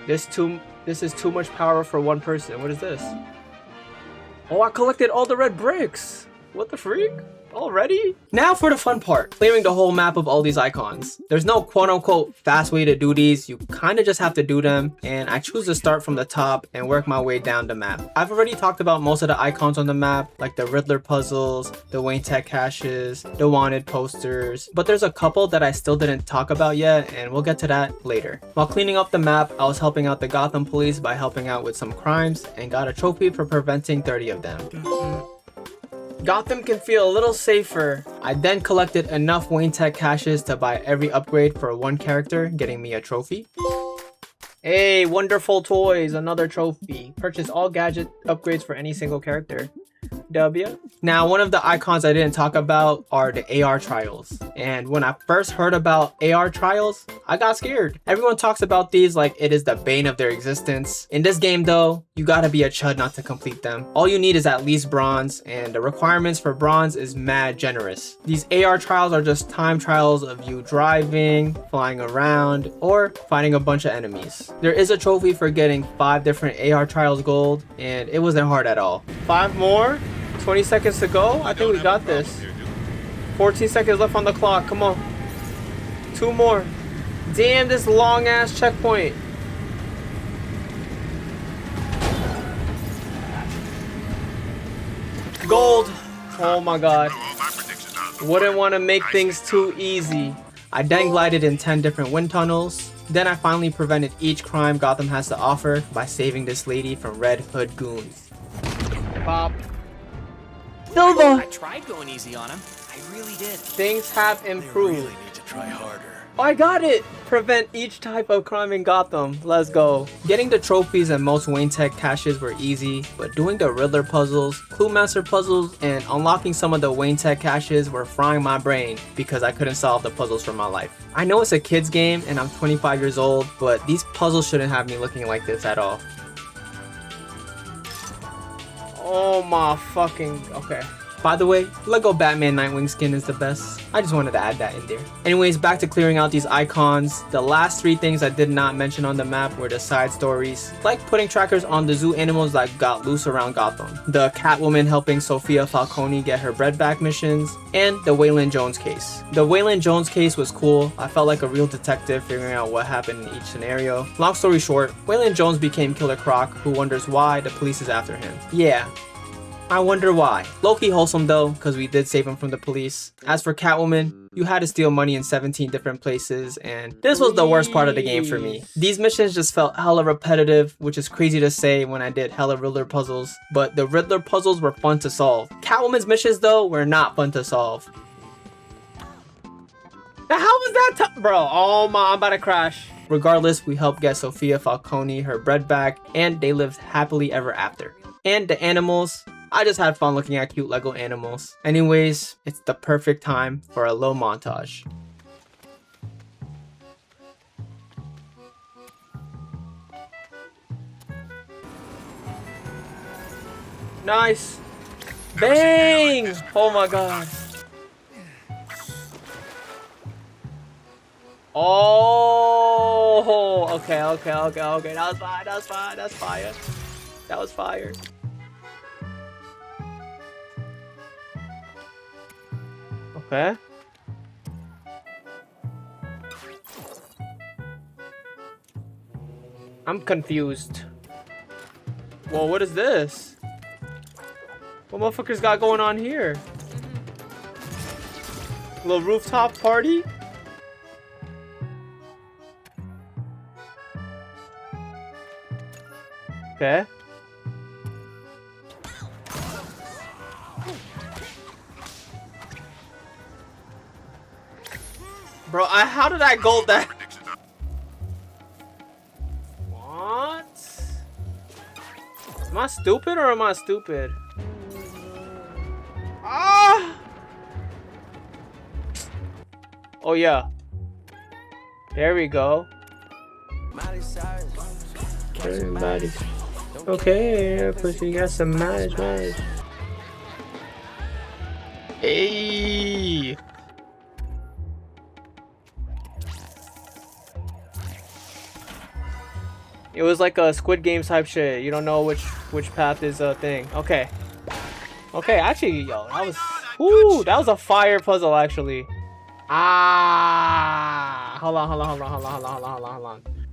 This is too much power for one person. What is this? Oh, I collected all the red bricks. What the freak? Already? Now for the fun part, clearing the whole map of all these icons. There's no quote-unquote fast way to do these. You kind of just have to do them, and I choose to start from the top and work my way down the map. I've already talked about most of the icons on the map, like the Riddler puzzles, the Wayne Tech caches, the wanted posters, but there's a couple that I still didn't talk about yet, and we'll get to that later. While cleaning up the map, I was helping out the Gotham police by helping out with some crimes and got a trophy for preventing 30 of them. Gotham can feel a little safer. I then collected enough Wayne Tech caches to buy every upgrade for one character, getting me a trophy. Hey, wonderful toys, another trophy. Purchase all gadget upgrades for any single character. W. Now, one of the icons I didn't talk about are the AR trials. And when I first heard about AR trials, I got scared. Everyone talks about these like it is the bane of their existence. In this game though, you gotta be a chud not to complete them. All you need is at least bronze, and the requirements for bronze is mad generous. These AR trials are just time trials of you driving, flying around, or fighting a bunch of enemies. There is a trophy for getting 5 different AR trials gold, and it wasn't hard at all. 5 more? 20 seconds to go? I think we got this. 14 seconds left on the clock. Come on. 2 more. Damn, this long ass checkpoint. Gold. Oh my god. Wouldn't want to make things too easy. I then glided in 10 different wind tunnels. Then I finally prevented each crime Gotham has to offer by saving this lady from Red Hood goons. Pop. Silva! I tried going easy on him. I really did. Things have improved. They really need to try harder. Oh, I got it! Prevent each type of crime in Gotham. Let's go. Getting the trophies and most Wayne Tech caches were easy, but doing the Riddler puzzles, Clue Master puzzles, and unlocking some of the Wayne Tech caches were frying my brain because I couldn't solve the puzzles for my life. I know it's a kid's game and I'm 25 years old, but these puzzles shouldn't have me looking like this at all. Oh my fucking... okay. By the way, Lego Batman Nightwing skin is the best. I just wanted to add that in there. Anyways, back to clearing out these icons. The last 3 things I did not mention on the map were the side stories, like putting trackers on the zoo animals that got loose around Gotham, the Catwoman helping Sophia Falcone get her bread back missions, and the Waylon Jones case. The Waylon Jones case was cool. I felt like a real detective figuring out what happened in each scenario. Long story short, Waylon Jones became Killer Croc, who wonders why the police is after him. Yeah. I wonder why. Low-key wholesome though, because we did save him from the police. As for Catwoman, you had to steal money in 17 different places, and this was the worst part of the game for me. These missions just felt hella repetitive, which is crazy to say when I did hella Riddler puzzles, but the Riddler puzzles were fun to solve. Catwoman's missions though were not fun to solve. Now how was that bro? Oh my, I'm about to crash. Regardless, we helped get Sophia Falcone her bread back, and they lived happily ever after. And the animals, I just had fun looking at cute Lego animals. Anyways, it's the perfect time for a little montage. Nice. Bang! Oh my god. Oh, okay. That was fire. That's fire. That was fire. Okay. I'm confused. Whoa, what is this? What motherfuckers got going on here? Little rooftop party? Okay. Bro, how did I go that? What? Am I stupid or am I stupid? Ah! Oh yeah. There we go. Everybody. Okay, pussy got some mileage. Hey. It was like a Squid Game type shit. You don't know which path is a thing. Okay. Okay, actually, yo, that was a fire puzzle actually. Ah, hold on.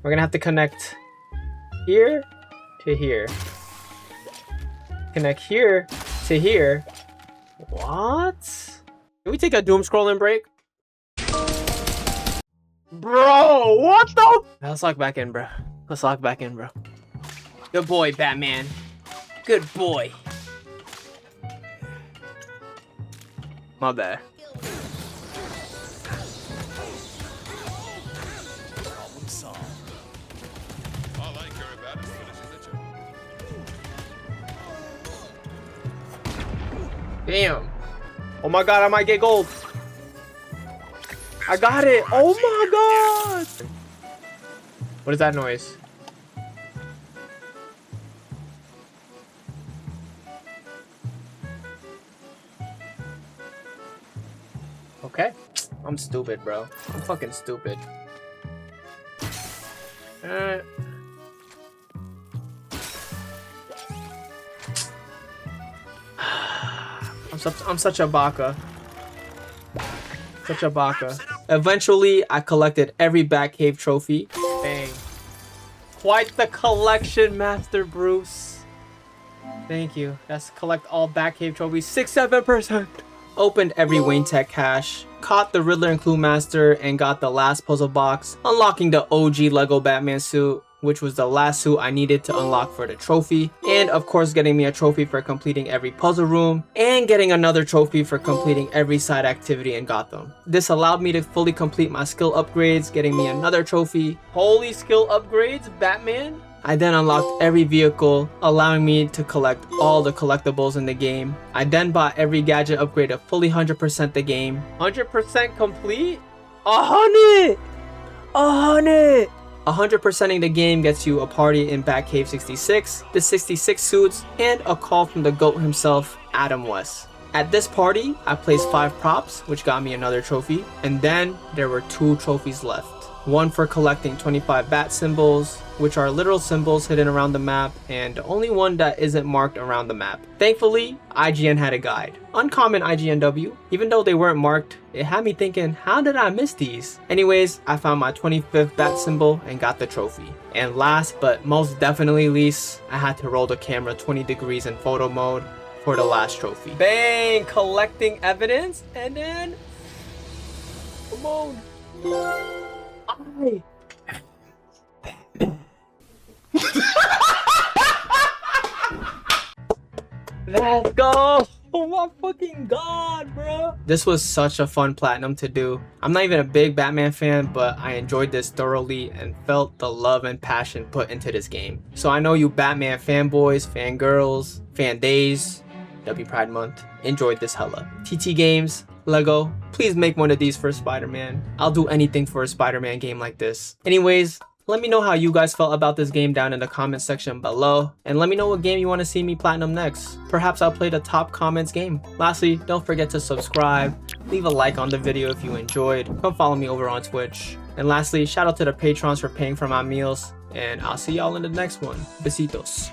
We're gonna have to connect here to here. Connect here to here. What? Can we take a doom scrolling break? Bro, what the? Let's lock back in, bro. Good boy, Batman. Good boy. My bad. Damn. Oh my god, I might get gold. I got it. Oh my god. What is that noise? Okay. I'm stupid, bro. I'm fucking stupid. I'm such a baka. Such a baka. Eventually, I collected every Batcave trophy. Bang. Quite the collection, Master Bruce. Thank you. That's collect all Batcave trophies. 6-7%. Opened every Wayne Tech cache. Caught the Riddler and Clue Master and got the last puzzle box. Unlocking the OG Lego Batman suit, which was the last suit I needed to unlock for the trophy. And of course getting me a trophy for completing every puzzle room. And getting another trophy for completing every side activity in Gotham. This allowed me to fully complete my skill upgrades, getting me another trophy. Holy skill upgrades, Batman! I then unlocked every vehicle, allowing me to collect all the collectibles in the game. I then bought every gadget upgrade to fully 100% the game. 100% complete? 100! 100%ing the game gets you a party in Batcave 66, the 66 suits, and a call from the GOAT himself, Adam West. At this party, I placed 5 props, which got me another trophy, and then there were 2 trophies left. One for collecting 25 bat symbols, which are literal symbols hidden around the map, and only one that isn't marked around the map. Thankfully, IGN had a guide. Uncommon IGNW. Even though they weren't marked, it had me thinking, how did I miss these? Anyways, I found my 25th bat symbol and got the trophy. And last but most definitely least, I had to roll the camera 20 degrees in photo mode for the last trophy. Bang! Collecting evidence, and then... come on. Let's go! Oh my fucking god, bro. This was such a fun platinum to do. I'm not even a big Batman fan, but I enjoyed this thoroughly and felt the love and passion put into this game. So I know you Batman fanboys, fangirls, fan days, W Pride Month, enjoyed this hella. TT Games, Lego, please make one of these for Spider-Man. I'll do anything for a Spider-Man game like this. Anyways, let me know how you guys felt about this game down in the comment section below. And let me know what game you want to see me platinum next. Perhaps I'll play the top comments game. Lastly, don't forget to subscribe. Leave a like on the video if you enjoyed. Come follow me over on Twitch. And lastly, shout out to the patrons for paying for my meals. And I'll see y'all in the next one. Besitos.